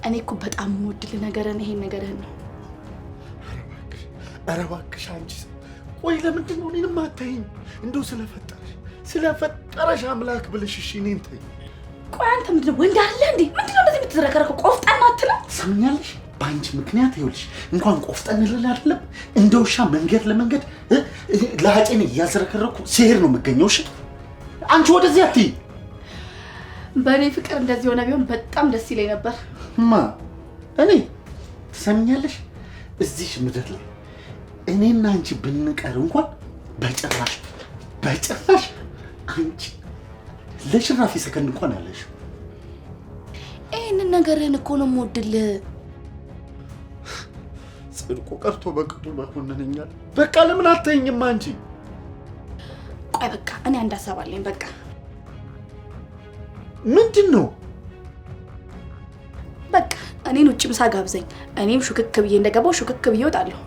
Speaker 3: እኔ እኮ በጣም የምወድልህ ነገርን ይሄን ነገርህን ነው።
Speaker 1: ኧረ እባክሽ አንቺ ቆይ ለምንድን ነው እኔንም አታይኝ? እንደው ስለፈጠረሽ አምላክ ብለሽ እሺ እኔን ተይ።
Speaker 3: ቆይ አንተ ምንድነው ወንድ አይደለ እንዴ? ምንድነው እንደዚህ የምትዝረከረከው? ቆፍጠን አትልም?
Speaker 1: ሰምኛለሽ? በአንቺ ምክንያት ይኸውልሽ እንኳን ቆፍጠን ልል አይደለም እንደ ውሻ መንገድ ለመንገድ ለሀጬን እያዝረከረኩ ሲሄድ ነው የምገኘው። እሺ አንቺ ወደዚህ አትይ።
Speaker 3: በእኔ ፍቅር እንደዚህ ሆነ ቢሆን በጣም ደስ ይለኝ ነበር።
Speaker 1: እኔ ትሰምኛለሽ? እዚህ ምድር ላይ እኔና አንቺ ብንቀር እንኳን በጭራሽ አንቺ ለሽራፊ ሰከንድ እንኳን ያለሽ
Speaker 3: ይሄንን ነገርህን እኮ ነው የምወድልህ።
Speaker 1: ጽድቁ ቀርቶ በቅጡ ባኮነነኛል። በቃ ለምን አትተኝም አንቺ?
Speaker 3: ቆይ በቃ እኔ አንድ ሀሳብ አለኝ። በቃ
Speaker 1: ምንድነው?
Speaker 3: በቃ እኔን ውጭ ምሳ ጋብዘኝ። እኔም ሹክክ ብዬ እንደገባው ሹክክ ብዬ እወጣለሁ።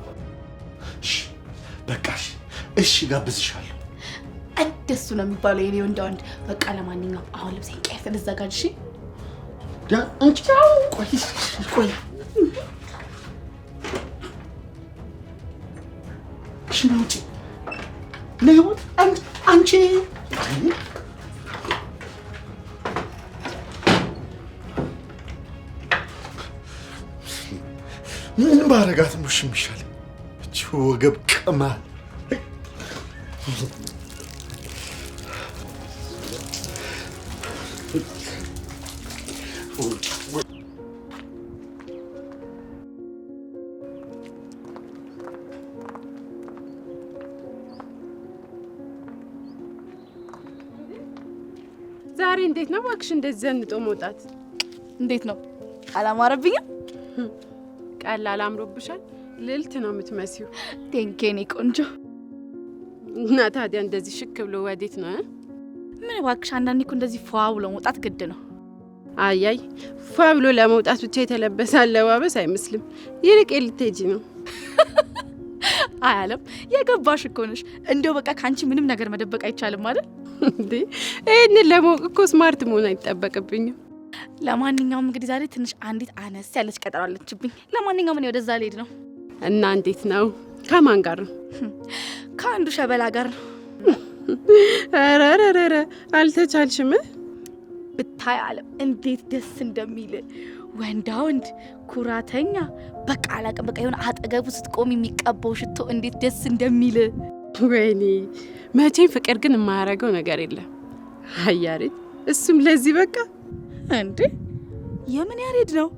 Speaker 1: እሺ በቃ እሺ ጋብዝሻለሁ።
Speaker 3: ደስ ነው የሚባለው የኔ ወንድ። በቃ ለማንኛውም አሁን ልብሴን ቀይሬ ልዘጋጅ። እሺ
Speaker 1: ያ አንቺ ቆይ ሽንውጪ ለህይወት አንቺ ምን ባረጋት ነው ሽምሻል? እቺ ወገብ ቀማል
Speaker 4: ዛሬ እንዴት ነው እባክሽ እንደዚህ ዘንጦ መውጣት?
Speaker 3: እንዴት ነው? አላማረብኝም?
Speaker 4: ቀላል አምሮብሻል። ልልት ነው የምትመስዩ።
Speaker 3: ቴንኬኔ ቆንጆ።
Speaker 4: እና ታዲያ እንደዚህ ሽክ ብሎ ወዴት ነው?
Speaker 3: ምን እባክሽ አንዳንዴ እኮ እንደዚህ ፏ ብሎ መውጣት ግድ ነው።
Speaker 4: አያይ ፏ ብሎ ለመውጣት ብቻ የተለበሰ አለባበስ አይመስልም። ይልቅ ልትሄጂ ነው።
Speaker 3: አያለም የገባሽ እኮ ነሽ። እንደው በቃ ካንቺ ምንም ነገር መደበቅ አይቻልም አይደል?
Speaker 4: እንዴ ይሄንን ለማወቅ እኮ ስማርት መሆን አይጠበቅብኝም።
Speaker 3: ለማንኛውም እንግዲህ ዛሬ ትንሽ አንዲት አነስ ያለች ቀጠሮ አለችብኝ። ለማንኛውም እኔ ወደዛ ልሄድ ነው።
Speaker 4: እና እንዴት ነው? ከማን ጋር ነው?
Speaker 3: ከአንዱ ሸበላ ጋር ነው።
Speaker 4: አራራራ አልተቻልሽም?
Speaker 3: ብታይ አለም እንዴት ደስ እንደሚል ወንዳ ወንድ ኩራተኛ በቃ አላቅም። በቃ የሆነ አጠገቡ ስትቆም የሚቀባው ሽቶ እንዴት ደስ እንደሚል።
Speaker 4: ወይኔ መቼም ፍቅር ግን የማያረገው ነገር የለም። ያሬድ እሱም ለዚህ በቃ
Speaker 3: እንዴ የምን ያሬድ ነው?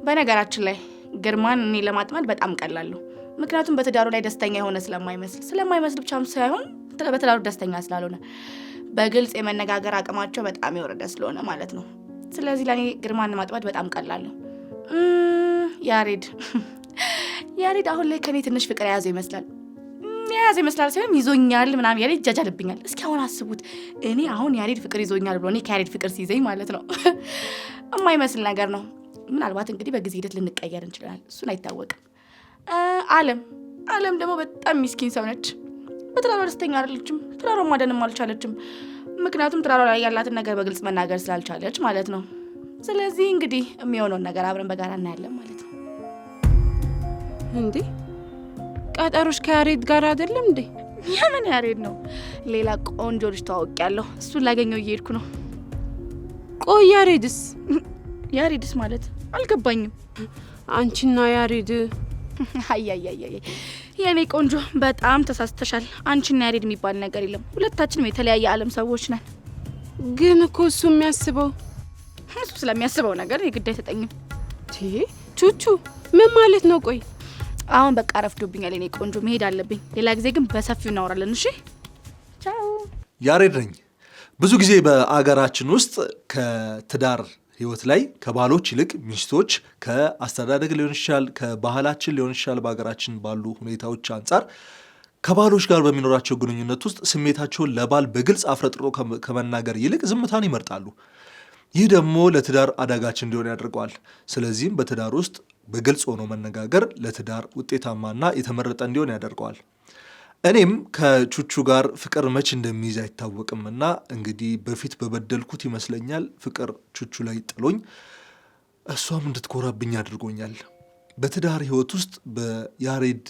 Speaker 3: በነገራችን ላይ ግርማን እኔ ለማጥመድ በጣም ቀላለሁ። ምክንያቱም በትዳሩ ላይ ደስተኛ የሆነ ስለማይመስል ብቻም ሳይሆን በትዳሩ ደስተኛ ስላልሆነ በግልጽ የመነጋገር አቅማቸው በጣም የወረደ ስለሆነ ማለት ነው። ስለዚህ ለኔ ግርማን ማጥመድ በጣም ቀላል ነው። ያሬድ አሁን ላይ ከኔ ትንሽ ፍቅር የያዘ ይመስላል ሳይሆን ይዞኛል ምናምን ያሬድ ይጃጃልብኛል። እስኪ አሁን አስቡት እኔ አሁን ያሬድ ፍቅር ይዞኛል ብሎ እኔ ከያሬድ ፍቅር ሲይዘኝ ማለት ነው። የማይመስል ነገር ነው። ምናልባት እንግዲህ በጊዜ ሂደት ልንቀየር እንችላለን። እሱን አይታወቅም። አለም ደግሞ በጣም ሚስኪን ሰው ነች። በትዳሯ ደስተኛ አይደለችም። ትዳሯን ማደንም አልቻለችም። ምክንያቱም ትዳሯ ላይ ያላትን ነገር በግልጽ መናገር ስላልቻለች ማለት ነው። ስለዚህ እንግዲህ የሚሆነውን ነገር አብረን በጋራ እናያለን ማለት ነው።
Speaker 4: እንዴ ቀጠሮሽ ከያሬድ ጋር አይደለም እንዴ?
Speaker 3: የምን ያሬድ ነው? ሌላ ቆንጆ ልጅ ተዋውቂያለሁ። እሱን ላገኘው እየሄድኩ ነው።
Speaker 4: ቆይ
Speaker 3: ያሬድስ ማለት አልገባኝም።
Speaker 4: አንቺና ያሬድ?
Speaker 3: አያያያይ የኔ ቆንጆ በጣም ተሳስተሻል። አንቺና ያሬድ የሚባል ነገር የለም። ሁለታችንም የተለያየ ዓለም ሰዎች ነን።
Speaker 4: ግን እኮ እሱ
Speaker 3: ስለሚያስበው ነገር የግድ አይሰጠኝም።
Speaker 4: ቹቹ ምን ማለት ነው? ቆይ
Speaker 3: አሁን በቃ ረፍዶብኛል የኔ ቆንጆ፣ መሄድ አለብኝ። ሌላ ጊዜ ግን በሰፊው እናወራለን። እሺ ቻው።
Speaker 2: ያሬድ ነኝ። ብዙ ጊዜ በአገራችን ውስጥ ከትዳር ህይወት ላይ ከባሎች ይልቅ ሚስቶች ከአስተዳደግ ሊሆን ይችላል፣ ከባህላችን ሊሆን ይችላል፣ በሀገራችን ባሉ ሁኔታዎች አንጻር ከባሎች ጋር በሚኖራቸው ግንኙነት ውስጥ ስሜታቸውን ለባል በግልጽ አፍረጥሮ ከመናገር ይልቅ ዝምታን ይመርጣሉ። ይህ ደግሞ ለትዳር አዳጋች እንዲሆን ያደርገዋል። ስለዚህም በትዳር ውስጥ በግልጽ ሆኖ መነጋገር ለትዳር ውጤታማና የተመረጠ እንዲሆን ያደርገዋል። እኔም ከቹቹ ጋር ፍቅር መች እንደሚይዝ አይታወቅምና እንግዲህ በፊት በበደልኩት ይመስለኛል ፍቅር ቹቹ ላይ ጥሎኝ እሷም እንድትኮራብኝ አድርጎኛል። በትዳር ህይወት ውስጥ በያሬድ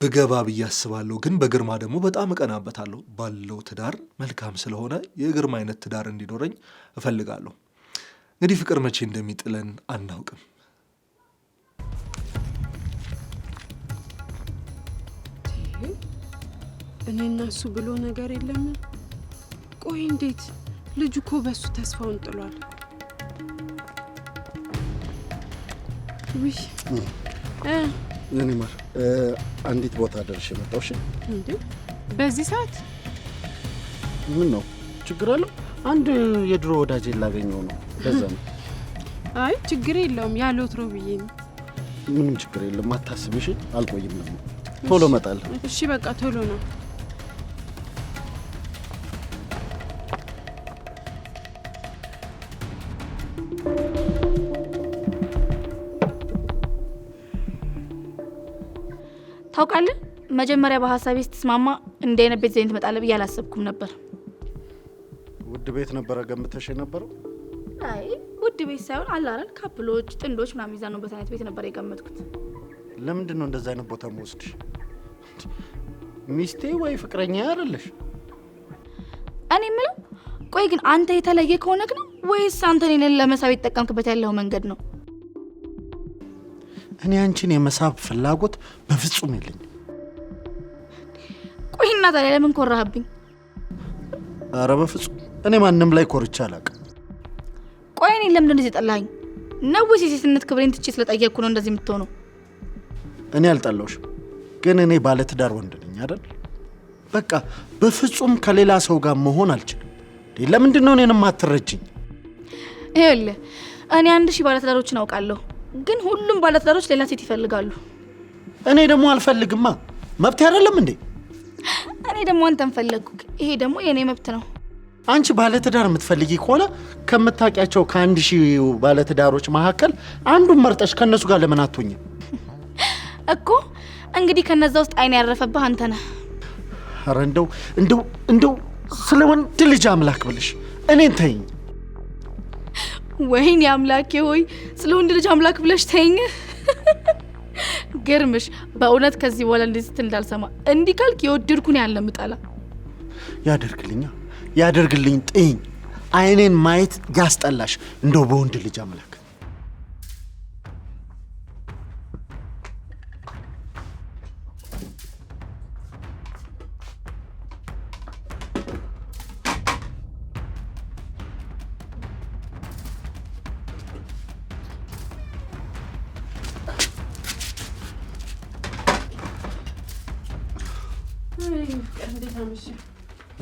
Speaker 2: ብገባ ብዬ አስባለሁ። ግን በግርማ ደግሞ በጣም እቀናበታለሁ። ባለው ትዳር መልካም ስለሆነ የግርማ አይነት ትዳር እንዲኖረኝ እፈልጋለሁ። እንግዲህ ፍቅር መቼ እንደሚጥለን አናውቅም።
Speaker 4: እኔና እሱ ብሎ ነገር የለም። ቆይ እንዴት? ልጁ እኮ በሱ ተስፋውን ጥሏል። ውይ
Speaker 1: የኔ ማር አንዲት ቦታ ደርሼ መጣሁ። እሺ
Speaker 4: እንዴ በዚህ ሰዓት?
Speaker 1: ምን ነው ችግር አለው? አንድ የድሮ ወዳጄ ላገኘው ነው ለዛ ነው።
Speaker 4: አይ ችግር የለውም ያለው ትሮ ብዬ ነው።
Speaker 1: ምንም ችግር የለም አታስቢ እሺ። አልቆይም ነው ቶሎ እመጣለሁ።
Speaker 4: እሺ በቃ ቶሎ ነው።
Speaker 3: ታውቃለህ መጀመሪያ በሐሳቤ ስትስማማ እንደ አይነት ቤት ዘይን ትመጣለህ ብዬ አላሰብኩም ነበር።
Speaker 1: ውድ ቤት ነበረ ገምተሽ የነበረው?
Speaker 3: አይ ውድ ቤት ሳይሆን አለ አይደል ካፕሎች ጥንዶች ምናምን ይዛኑበት አይነት ቤት ነበር የገመትኩት።
Speaker 1: ለምንድን ነው እንደዛ አይነት ቦታ የምወስድሽ? ሚስቴ ወይ ፍቅረኛ አይደለሽ?
Speaker 3: እኔ የምለው ቆይ ግን አንተ የተለየ ከሆነክ ነው ወይስ አንተ እኔን ለመሳብ የተጠቀምክበት ያለው መንገድ ነው?
Speaker 1: እኔ አንቺን የመሳብ ፍላጎት በፍጹም የለኝም።
Speaker 3: ቆይ እና ታዲያ ለምን ኮራህብኝ?
Speaker 1: ኧረ በፍጹም እኔ ማንንም ላይ ኮርቻ አላውቅም።
Speaker 3: ቆይ እኔን ለምን እንደዚህ ጠላኸኝ? ነው ወይስ የሴትነት ክብሬን ትቼ ስለጠየቅኩ ነው እንደዚህ የምትሆነው?
Speaker 1: እኔ አልጠላሁሽም፣ ግን እኔ ባለትዳር ወንድ ነኝ አይደል? በቃ በፍጹም ከሌላ ሰው ጋር መሆን አልችልም። ለምንድን ነው እኔን የማትረጂኝ?
Speaker 3: ይኸውልህ እኔ 1000 ባለትዳሮችን አውቃለሁ፣ ግን ሁሉም ባለትዳሮች ሌላ ሴት ይፈልጋሉ።
Speaker 1: እኔ ደግሞ አልፈልግማ። መብት አይደለም እንዴ?
Speaker 3: እኔ ደግሞ አንተን ፈለግኩ። ይሄ ደግሞ የኔ መብት ነው።
Speaker 1: አንቺ ባለትዳር የምትፈልጊ ከሆነ ከምታውቂያቸው ከ1000 ባለትዳሮች መካከል አንዱን መርጠሽ ከነሱ ጋር ለምን አትሆኝም?
Speaker 3: እኮ እንግዲህ ከነዛ ውስጥ አይን ያረፈብህ አንተ ነህ።
Speaker 1: ኧረ እንደው ስለ ወንድ ልጅ አምላክ ብለሽ እኔን ተይኝ።
Speaker 3: ወይኔ አምላኬ ሆይ ስለ ወንድ ልጅ አምላክ ብለሽ ተይኝ። ግርምሽ በእውነት ከዚህ በኋላ እንደዚህ እንዳልሰማ እንዲህ ካልክ የወደድኩን ያለ ምጣላ
Speaker 1: ያደርግልኝ ጥኝ አይኔን ማየት ያስጠላሽ እንደው በወንድ ልጅ አምላክ።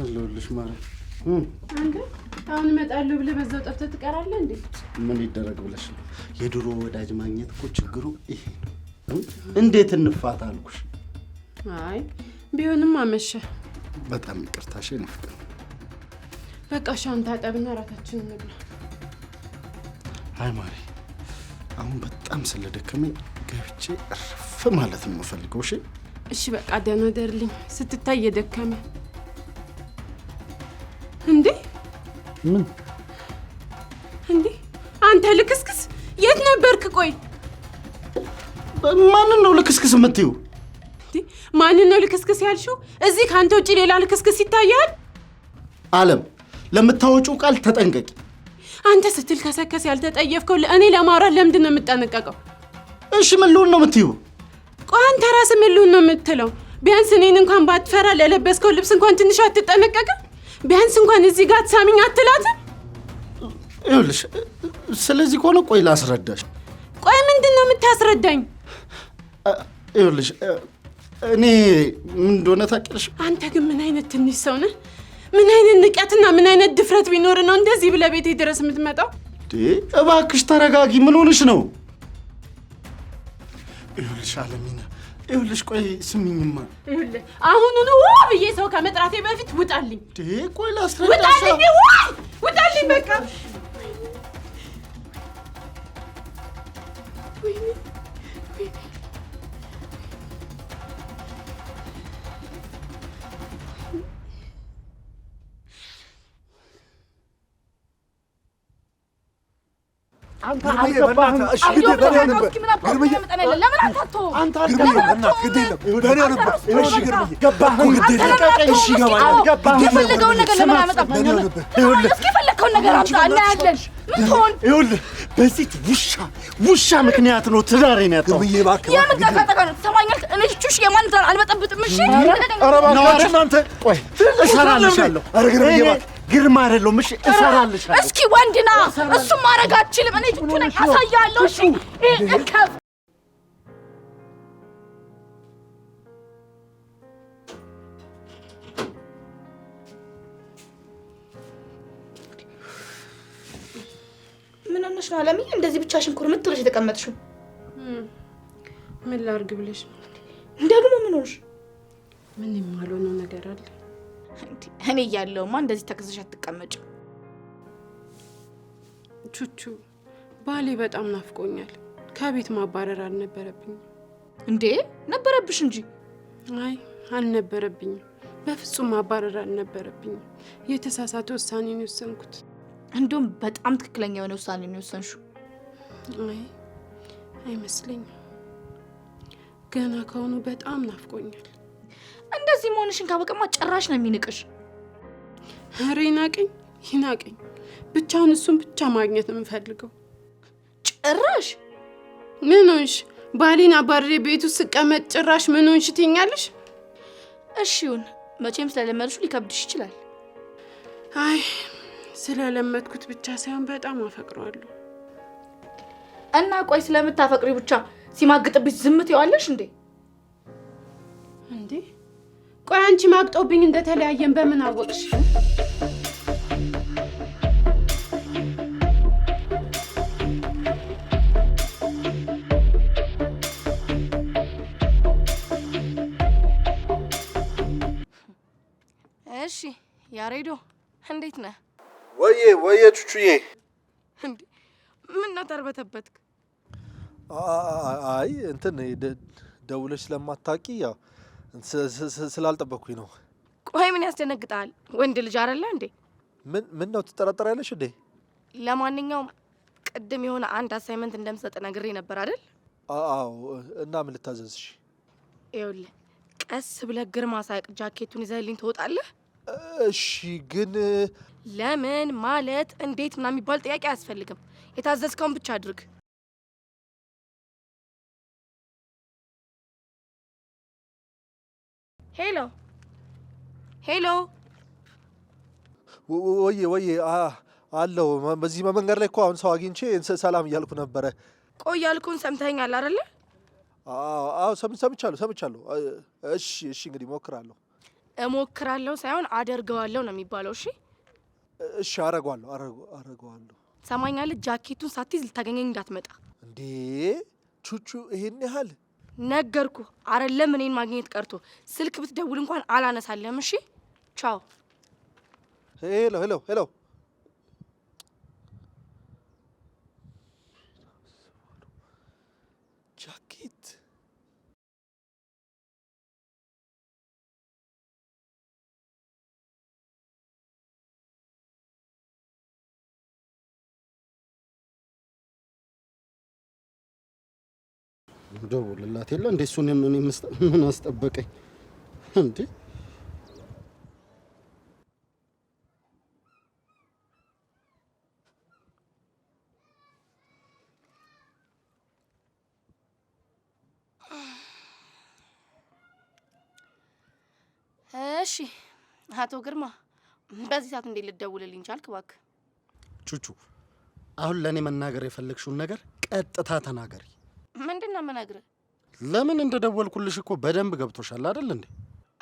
Speaker 1: አለሁልሽ ማለት
Speaker 4: አንተ አሁን እመጣለሁ ብለህ በዛው ጠፍተህ ትቀራለህ እንዴ?
Speaker 1: ምን ይደረግ ብለሽ ነው? የድሮ ወዳጅ ማግኘት እኮ ችግሩ ይሄ ነው። እንዴት እንፋታ አልኩሽ።
Speaker 4: አይ ቢሆንም አመሸ።
Speaker 1: በጣም ይቅርታሽ የኔ ፍቅር።
Speaker 4: በቃ ሻውን ታጠብና እራታችንን እንብላ።
Speaker 1: አይ ማሪ አሁን በጣም ስለደከመኝ ገብቼ እረፍ ማለት ነው የምፈልገው።
Speaker 4: እሺ በቃ ደህና ደርልኝ። ስትታይ የደከመ እንዴ?
Speaker 1: ምን
Speaker 4: እንዴ? አንተ ልክስክስ የት ነበርክ? ቆይ
Speaker 1: ማንን ነው ልክስክስ የምትይው?
Speaker 4: እንዴ ማንን ነው ልክስክስ ያልሽው? እዚህ ካንተ ውጪ ሌላ ልክስክስ ይታያል?
Speaker 1: ዓለም ለምታወጪው ቃል ተጠንቀቂ።
Speaker 4: አንተ ስትል ከሰከስ ያልተጠየፍከው ለእኔ ለማውራት ለምንድን ነው የምትጠነቀቀው?
Speaker 1: እሺ ምን ልሁን ነው የምትይው?
Speaker 4: ቆይ አንተ ራስህ ምን ልሁን ነው የምትለው? ቢያንስ እኔን እንኳን ባትፈራ ለለበስከው ልብስ እንኳን ትንሽ አትጠነቀቅም? ቢያንስ እንኳን እዚህ ጋር ትሳሚኝ አትላትም?
Speaker 1: ይኸውልሽ ስለዚህ ከሆነ ቆይ ላስረዳሽ።
Speaker 4: ቆይ ምንድን ነው የምታስረዳኝ?
Speaker 1: ይኸውልሽ እኔ ምን እንደሆነ ታውቂያለሽ?
Speaker 4: አንተ ግን ምን አይነት ትንሽ ሰው ነህ? ምን አይነት ንቀትና ምን አይነት ድፍረት ቢኖር ነው እንደዚህ ብለህ ቤቴ ድረስ የምትመጣው?
Speaker 1: እባክሽ ተረጋጊ። ምን ሆነሽ ነው? ይኸውልሽ አለሚና ይኸውልሽ ቆይ ስሚኝማ።
Speaker 4: ይኸውልህ አሁኑኑ ብዬ ሰው ከመጥራቴ በፊት ውጣልኝ።
Speaker 1: ቆይ ላስረዳሽ።
Speaker 4: ውጣልኝ በቃ።
Speaker 1: አንተ አልገባህም። እሺ ግዴ በኔ ነበር ግርምዬ።
Speaker 3: ለምን አታቶ
Speaker 1: አንተ
Speaker 2: ግርምዬ በእናትህ ግዴ ነበር በኔ ነበር። እሺ ግርምዬ
Speaker 1: ገባህም ግዴ ነበር። እሺ ገባኝ ገባህ።
Speaker 3: የፈለገውን ነገር ለምን አመጣም? ይኸውልህ እስኪ የፈለግከውን ነገር አምጣ እናያለን። ምን ትሆን?
Speaker 1: ይኸውልህ በዚህ ውሻ ምክንያት ነው ትዳሬን ያጣው።
Speaker 2: ግርምዬ እባክህ
Speaker 3: የምን ጠቃጠቃ ነው? ትሰማኛለህ? እኔ ቹሽ የማን ትዳር አልበጠብጥም። እሺ
Speaker 2: ኧረ እባክህ እናንተ
Speaker 1: ቆይ እሰራልሻለሁ። ኧረ ግርምዬ እባክህ ግርማ አይደለም። እሺ እሰራልሻለሁ።
Speaker 3: እስኪ ወንድና እሱም ማድረግ አትችልም። እኔ ቹቹ ነኝ አሳያለሁ። እሺ እከፍ ሆነሽ ነው አለምዬ እንደዚህ ብቻሽን ኩርምት ብለሽ የተቀመጥሽው?
Speaker 4: ምን ላርግ ብለሽ ነው?
Speaker 3: ደግሞ ምን ሆንሽ?
Speaker 4: ምን የማልሆነው ነገር አለ?
Speaker 3: እኔ እያለሁማ እንደዚህ ተክዘሽ አትቀመጭም።
Speaker 4: ቹቹ ባሌ በጣም ናፍቆኛል። ከቤት ማባረር አልነበረብኝም።
Speaker 3: እንዴ ነበረብሽ እንጂ።
Speaker 4: አይ አልነበረብኝም። በፍጹም ማባረር አልነበረብኝም። የተሳሳተ ውሳኔ ነው የወሰንኩት።
Speaker 3: እንደውም በጣም ትክክለኛ የሆነ ውሳኔ ነው የወሰንሽው።
Speaker 4: አይ አይመስለኝም። ገና ከሆኑ በጣም ናፍቆኛል።
Speaker 3: እንደዚህ መሆንሽን ካወቀማ ጭራሽ ነው የሚንቅሽ።
Speaker 4: ኧረ ይናቀኝ። ብቻውን እሱን ብቻ ማግኘት ነው የምፈልገው።
Speaker 3: ጭራሽ
Speaker 4: ምን ሆንሽ? ባሌን አባረሬ ቤት ውስጥ ስቀመጥ ጭራሽ ምን ሆንሽ ትይኛለሽ?
Speaker 3: እሺውን መቼም ስለለመድሽው ሊከብድሽ ይችላል።
Speaker 4: አይ ስለለመድኩት ብቻ ሳይሆን በጣም አፈቅረዋለሁ።
Speaker 3: እና ቆይ ስለምታፈቅሪ ብቻ ሲማግጥብሽ ዝም ትይዋለሽ እንዴ?
Speaker 4: እንዴ ቆይ አንቺ ማግጦብኝ እንደተለያየን በምን አወቅሽ?
Speaker 3: እሺ ያሬዶ እንዴት ነህ?
Speaker 2: ወየ ቹቹዬ።
Speaker 3: እንዴ ምን ነው ተርበተበትክ?
Speaker 2: አይ እንትን ደውለሽ ስለማታውቂ ያው ስላልጠበኩኝ ነው።
Speaker 3: ቆይ ምን ያስደነግጣል? ወንድ ልጅ አይደለ እንዴ?
Speaker 2: ምን ነው ትጠራጠሪያለሽ እንዴ?
Speaker 3: ለማንኛውም ቅድም የሆነ አንድ አሳይመንት እንደምሰጥ ነግሬ ነበር አይደል?
Speaker 2: አዎ። እና ምን ልታዘዝሽ?
Speaker 3: ይኸውልህ ቀስ ብለህ ግርማ ሳይቅ ጃኬቱን ይዘህልኝ ትወጣለህ?
Speaker 2: እሺ ግን
Speaker 3: ለምን ማለት እንዴት ምናምን የሚባል ጥያቄ አያስፈልግም። የታዘዝከውን ብቻ አድርግ። ሄሎ
Speaker 2: ወየ አለው። በዚህ መንገድ ላይ እኮ አሁን ሰው አግኝቼ ሰላም እያልኩ ነበረ።
Speaker 3: ቆይ ያልኩን ሰምተኸኛል አይደለ?
Speaker 2: አዎ ሰምቻለሁ። እሺ እንግዲህ
Speaker 3: እሞክራለሁ ሳይሆን አደርገዋለሁ ነው የሚባለው።
Speaker 2: እሺ አረገዋለሁ።
Speaker 3: ሰማኛለህ? ጃኬቱን ሳትይዝ ልታገኘኝ እንዳትመጣ።
Speaker 2: እንዴ ቹቹ ይሄን ያህል
Speaker 3: ነገርኩ አይደለም? እኔን ማግኘት ቀርቶ ስልክ ብትደውል እንኳን አላነሳለም። እሺ ቻው።
Speaker 2: ሄሎ ጃኬት
Speaker 1: ደውልላት የለ እንዴ? እሱን ምን አስጠበቀኝ እንዴ?
Speaker 3: እሺ አቶ ግርማ በዚህ ሰዓት እንዴት ልትደውልልኝ ቻልክ? እባክህ
Speaker 1: ቹቹ አሁን ለኔ መናገር የፈለግሽውን ነገር ቀጥታ ተናገሪ።
Speaker 3: ምንድነው የምነግርህ?
Speaker 1: ለምን እንደደወልኩልሽ እኮ በደንብ ገብቶሻል አይደል እንዴ?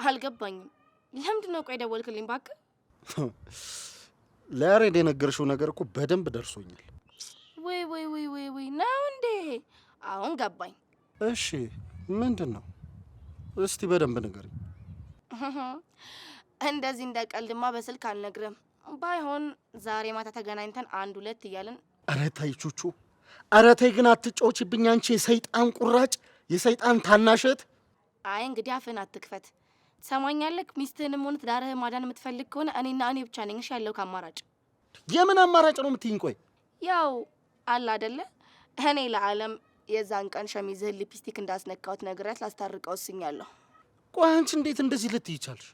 Speaker 3: አልገባኝም። ለምንድነው ቆይ ደወልክልኝ? እባክህ
Speaker 1: ለያሬድ የነገርሽው ነገር እኮ በደንብ ደርሶኛል።
Speaker 3: ወይ ነው እንዴ? አሁን ገባኝ።
Speaker 1: እሺ ምንድነው? እስቲ በደንብ ንገሪኝ።
Speaker 3: እንደዚህ እንደቀልድማ በስልክ አልነግርም። ባይሆን ዛሬ ማታ ተገናኝተን 1-2 እያልን።
Speaker 1: ኧረ ተይ ቹቹ፣ ኧረ ተይ ግን አትጫወቺብኝ አንቺ የሰይጣን ቁራጭ፣ የሰይጣን ታናሽት።
Speaker 3: አይ እንግዲህ አፍህን አትክፈት። ትሰማኛለህ? ሚስትህንም ሆነ ትዳርህን ማዳን የምትፈልግ ከሆነ እኔ ብቻ ነኝ እሺ ያለው አማራጭ።
Speaker 1: የምን አማራጭ ነው የምትይኝ? ቆይ
Speaker 3: ያው አለ አይደለ እኔ ለዓለም የዛን ቀን ሸሚዝህን ሊፕስቲክ እንዳስነካሁት ነግሬያት ላስታርቀው ወስኛለሁ።
Speaker 1: ቆይ አንቺ እንዴት እንደዚህ ልትይ ቻልሽ?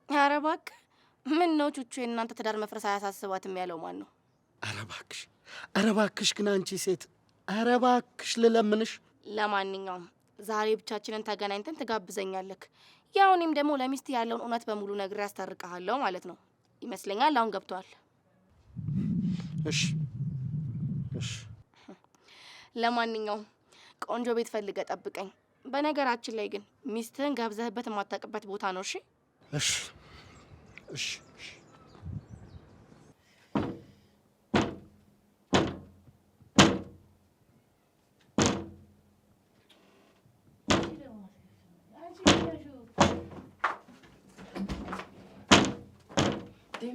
Speaker 3: ኧረ እባክህ ምን ነው ቹቹ፣ የእናንተ ትዳር መፍረስ አያሳስባትም ያለው ማን ነው?
Speaker 1: ኧረ እባክሽ ግን አንቺ ሴት፣ ኧረ እባክሽ ልለምንሽ።
Speaker 3: ለማንኛውም ዛሬ ብቻችንን ተገናኝተን ትጋብዘኛለህ። ያው እኔም ደግሞ ለሚስት ያለውን እውነት በሙሉ ነግሬ ያስታርቀሃለሁ ማለት ነው ይመስለኛል። አሁን ገብቷል።
Speaker 1: እሺ
Speaker 3: ለማንኛውም ቆንጆ ቤት ፈልገ ጠብቀኝ። በነገራችን ላይ ግን ሚስትህን ጋብዘህበት የማታውቅበት ቦታ ነው። እሺ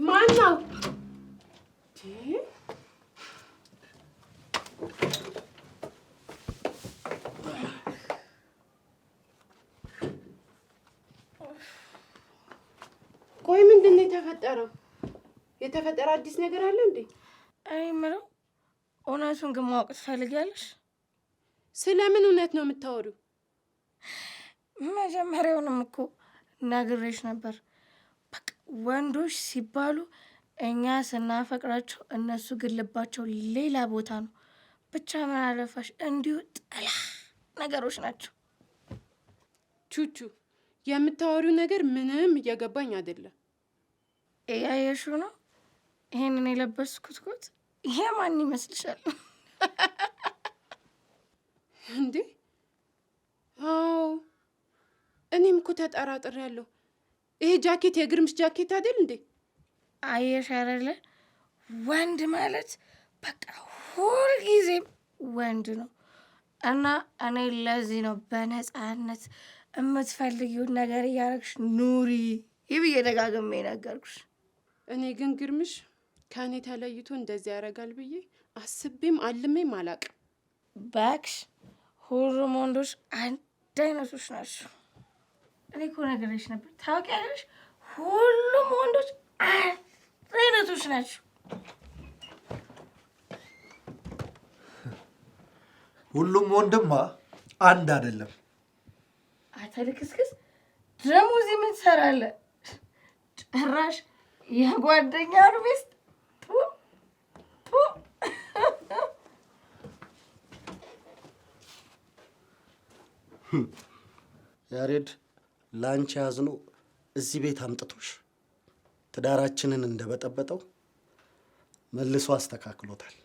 Speaker 4: ማነው? ቆይ ምንድን ነው የተፈጠረው? የተፈጠረ አዲስ ነገር አለ እንዴ?
Speaker 3: እኔ የምለው እውነቱን ግን ማወቅ ትፈልጊያለሽ?
Speaker 4: ስለምን እውነት ነው የምታወሪው?
Speaker 3: መጀመሪያውንም እኮ ነግሬሽ ነበር። በቃ ወንዶች ሲባሉ እኛ ስናፈቅራቸው እነሱ ግን ልባቸው ሌላ ቦታ ነው። ብቻ ምን አለፋሽ እንዲሁ ጠላ ነገሮች ናቸው።
Speaker 4: ቹቹ የምታወሪው ነገር ምንም እየገባኝ አይደለም።
Speaker 3: እያየሽው ነው? ይሄንን የለበስኩት ኮት ይሄ ማን ይመስልሻል?
Speaker 4: እንዴ? አዎ እኔም እኮ ተጠራጥሬያለሁ። ይሄ ጃኬት የግርምሽ ጃኬት አይደል እንዴ?
Speaker 3: አየሽ አይደለ? ወንድ ማለት በቃ ሁልጊዜም ወንድ ነው። እና እኔ ለዚህ ነው በነፃነት የምትፈልጊውን ነገር እያደረግሽ ኑሪ ብዬ ደጋግሜ ነገርኩሽ።
Speaker 4: እኔ ግን ግርምሽ ከእኔ ተለይቶ እንደዚህ ያደርጋል ብዬ አስቤም አልሜም አላቅም።
Speaker 3: ባክሽ ሁሉም ወንዶች አንድ አይነቶች ናቸው። እኔ እኮ ነገርሽ ነበር ታውቂያለሽ። ሁሉም ወንዶች አንድ አይነቶች ናቸው።
Speaker 2: ሁሉም ወንድማ አንድ አይደለም።
Speaker 3: አተልክስክስ ደግሞ እዚህ ምን ትሰራለህ? ጭራሽ የጓደኛ ሚስት
Speaker 1: ያሬድ ላንቺ ያዝኖ እዚህ ቤት አምጥቶሽ ትዳራችንን እንደበጠበጠው መልሶ አስተካክሎታል።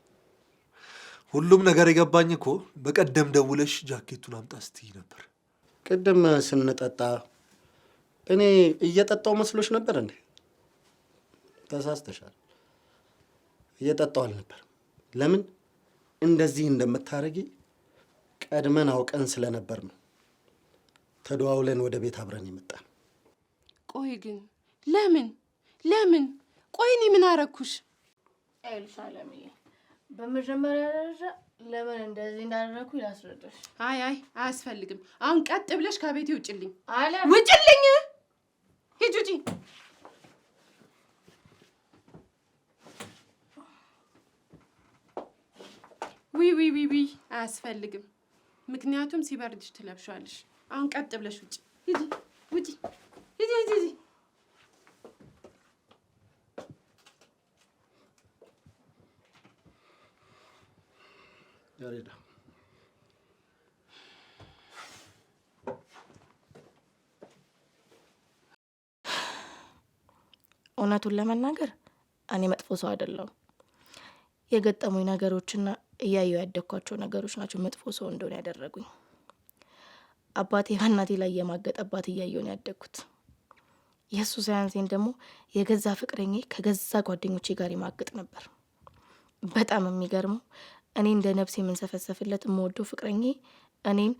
Speaker 2: ሁሉም ነገር የገባኝ እኮ በቀደም ደውለሽ ጃኬቱን አምጣ ስትይ ነበር።
Speaker 1: ቅድም ስንጠጣ እኔ እየጠጣው መስሎሽ ነበር እንዴ? ተሳስተሻል። እየጠጣው አልነበርም። ለምን እንደዚህ እንደምታረጊ ቀድመን አውቀን ስለነበር ነው ተደዋውለን ወደ ቤት አብረን የመጣን።
Speaker 4: ቆይ ግን ለምን? ቆይ እኔ ምን አረኩሽ?
Speaker 3: አይልሻለምዬ፣ በመጀመሪያ ደረጃ ለምን እንደዚህ እንዳደረኩ ላስረዳሽ።
Speaker 4: አይ አያስፈልግም። አሁን ቀጥ ብለሽ ከቤቴ ውጭልኝ።
Speaker 3: ውጭልኝ!
Speaker 4: ሂጂ ውጪ። ዊ አያስፈልግም። ምክንያቱም ሲበርድሽ ትለብሻለሽ። አሁን ቀጥ ብለሽ ውጪ። ሂጂ ውጪ። ሂጂ።
Speaker 1: ያሬዳ
Speaker 3: እውነቱን ለመናገር እኔ መጥፎ ሰው አይደለሁም። የገጠሙኝ ነገሮችና እያየሁ ያደግኳቸው ነገሮች ናቸው መጥፎ ሰው እንደሆነ ያደረጉኝ። አባቴ በእናቴ ላይ የማገጠባት እያየሁ ነው ያደግኩት። የእሱ ሳያንሴን ደግሞ የገዛ ፍቅረኛዬ ከገዛ ጓደኞቼ ጋር ይማግጥ ነበር። በጣም የሚገርመው እኔ እንደ ነፍስ የምንሰፈሰፍለት የምወደው ፍቅረኛዬ እኔን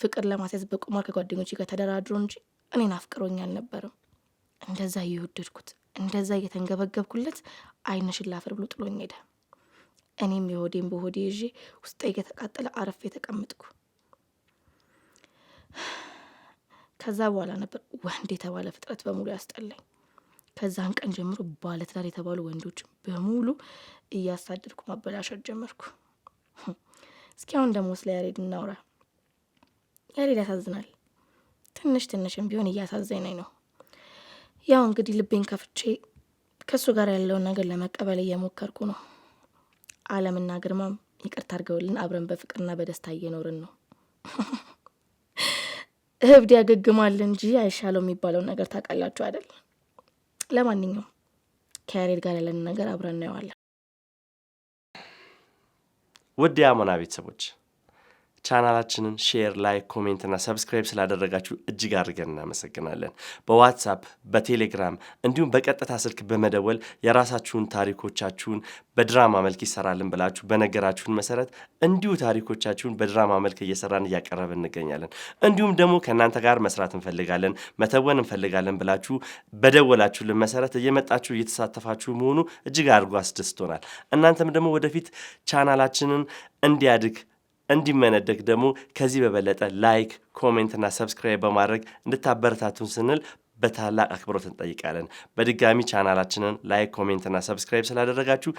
Speaker 3: ፍቅር ለማስያዝ በቁማር ከጓደኞቼ ጋር ተደራድሮ እንጂ እኔን አፍቅሮኝ አልነበረም። እንደዛ እየወደድኩት እንደዛ እየተንገበገብኩለት ዓይንሽን ላፈር ብሎ ጥሎኝ ሄደ። እኔም የሆዴን በሆዴ ይዤ ውስጤ እየተቃጠለ አረፍ የተቀመጥኩ። ከዛ በኋላ ነበር ወንድ የተባለ ፍጥረት በሙሉ ያስጠላኝ። ከዛን ቀን ጀምሮ ባለትዳር የተባሉ ወንዶች በሙሉ እያሳደድኩ ማበላሸት ጀመርኩ። እስኪ አሁን ደግሞ ስለ ያሬድ እናውራ። ያሬድ ያሳዝናል። ትንሽም ቢሆን እያሳዘነኝ ነው። ያው እንግዲህ ልቤን ከፍቼ ከሱ ጋር ያለውን ነገር ለመቀበል እየሞከርኩ ነው። አለምና ግርማም ይቅርታ አድርገውልን አብረን በፍቅርና በደስታ እየኖርን ነው። እብድ ያገግማል እንጂ አይሻለው የሚባለው ነገር ታውቃላችሁ አይደል? ለማንኛውም ከያሬድ ጋር ያለን ነገር አብረን እናየዋለን።
Speaker 5: ውድ የአሞና ቤተሰቦች ቻናላችንን ሼር፣ ላይክ፣ ኮሜንት እና ሰብስክራይብ ስላደረጋችሁ እጅግ አድርገን እናመሰግናለን። በዋትሳፕ በቴሌግራም እንዲሁም በቀጥታ ስልክ በመደወል የራሳችሁን ታሪኮቻችሁን በድራማ መልክ ይሰራልን ብላችሁ በነገራችሁን መሰረት እንዲሁ ታሪኮቻችሁን በድራማ መልክ እየሰራን እያቀረብን እንገኛለን። እንዲሁም ደግሞ ከእናንተ ጋር መስራት እንፈልጋለን፣ መተወን እንፈልጋለን ብላችሁ በደወላችሁልን መሰረት እየመጣችሁ እየተሳተፋችሁ መሆኑ እጅግ አድርጎ አስደስቶናል። እናንተም ደግሞ ወደፊት ቻናላችንን እንዲያድግ እንዲመነደግ ደግሞ ከዚህ በበለጠ ላይክ፣ ኮሜንት እና ሰብስክራይብ በማድረግ እንድታበረታቱን ስንል በታላቅ አክብሮት እንጠይቃለን። በድጋሚ ቻናላችንን ላይክ፣ ኮሜንት እና ሰብስክራይብ ስላደረጋችሁ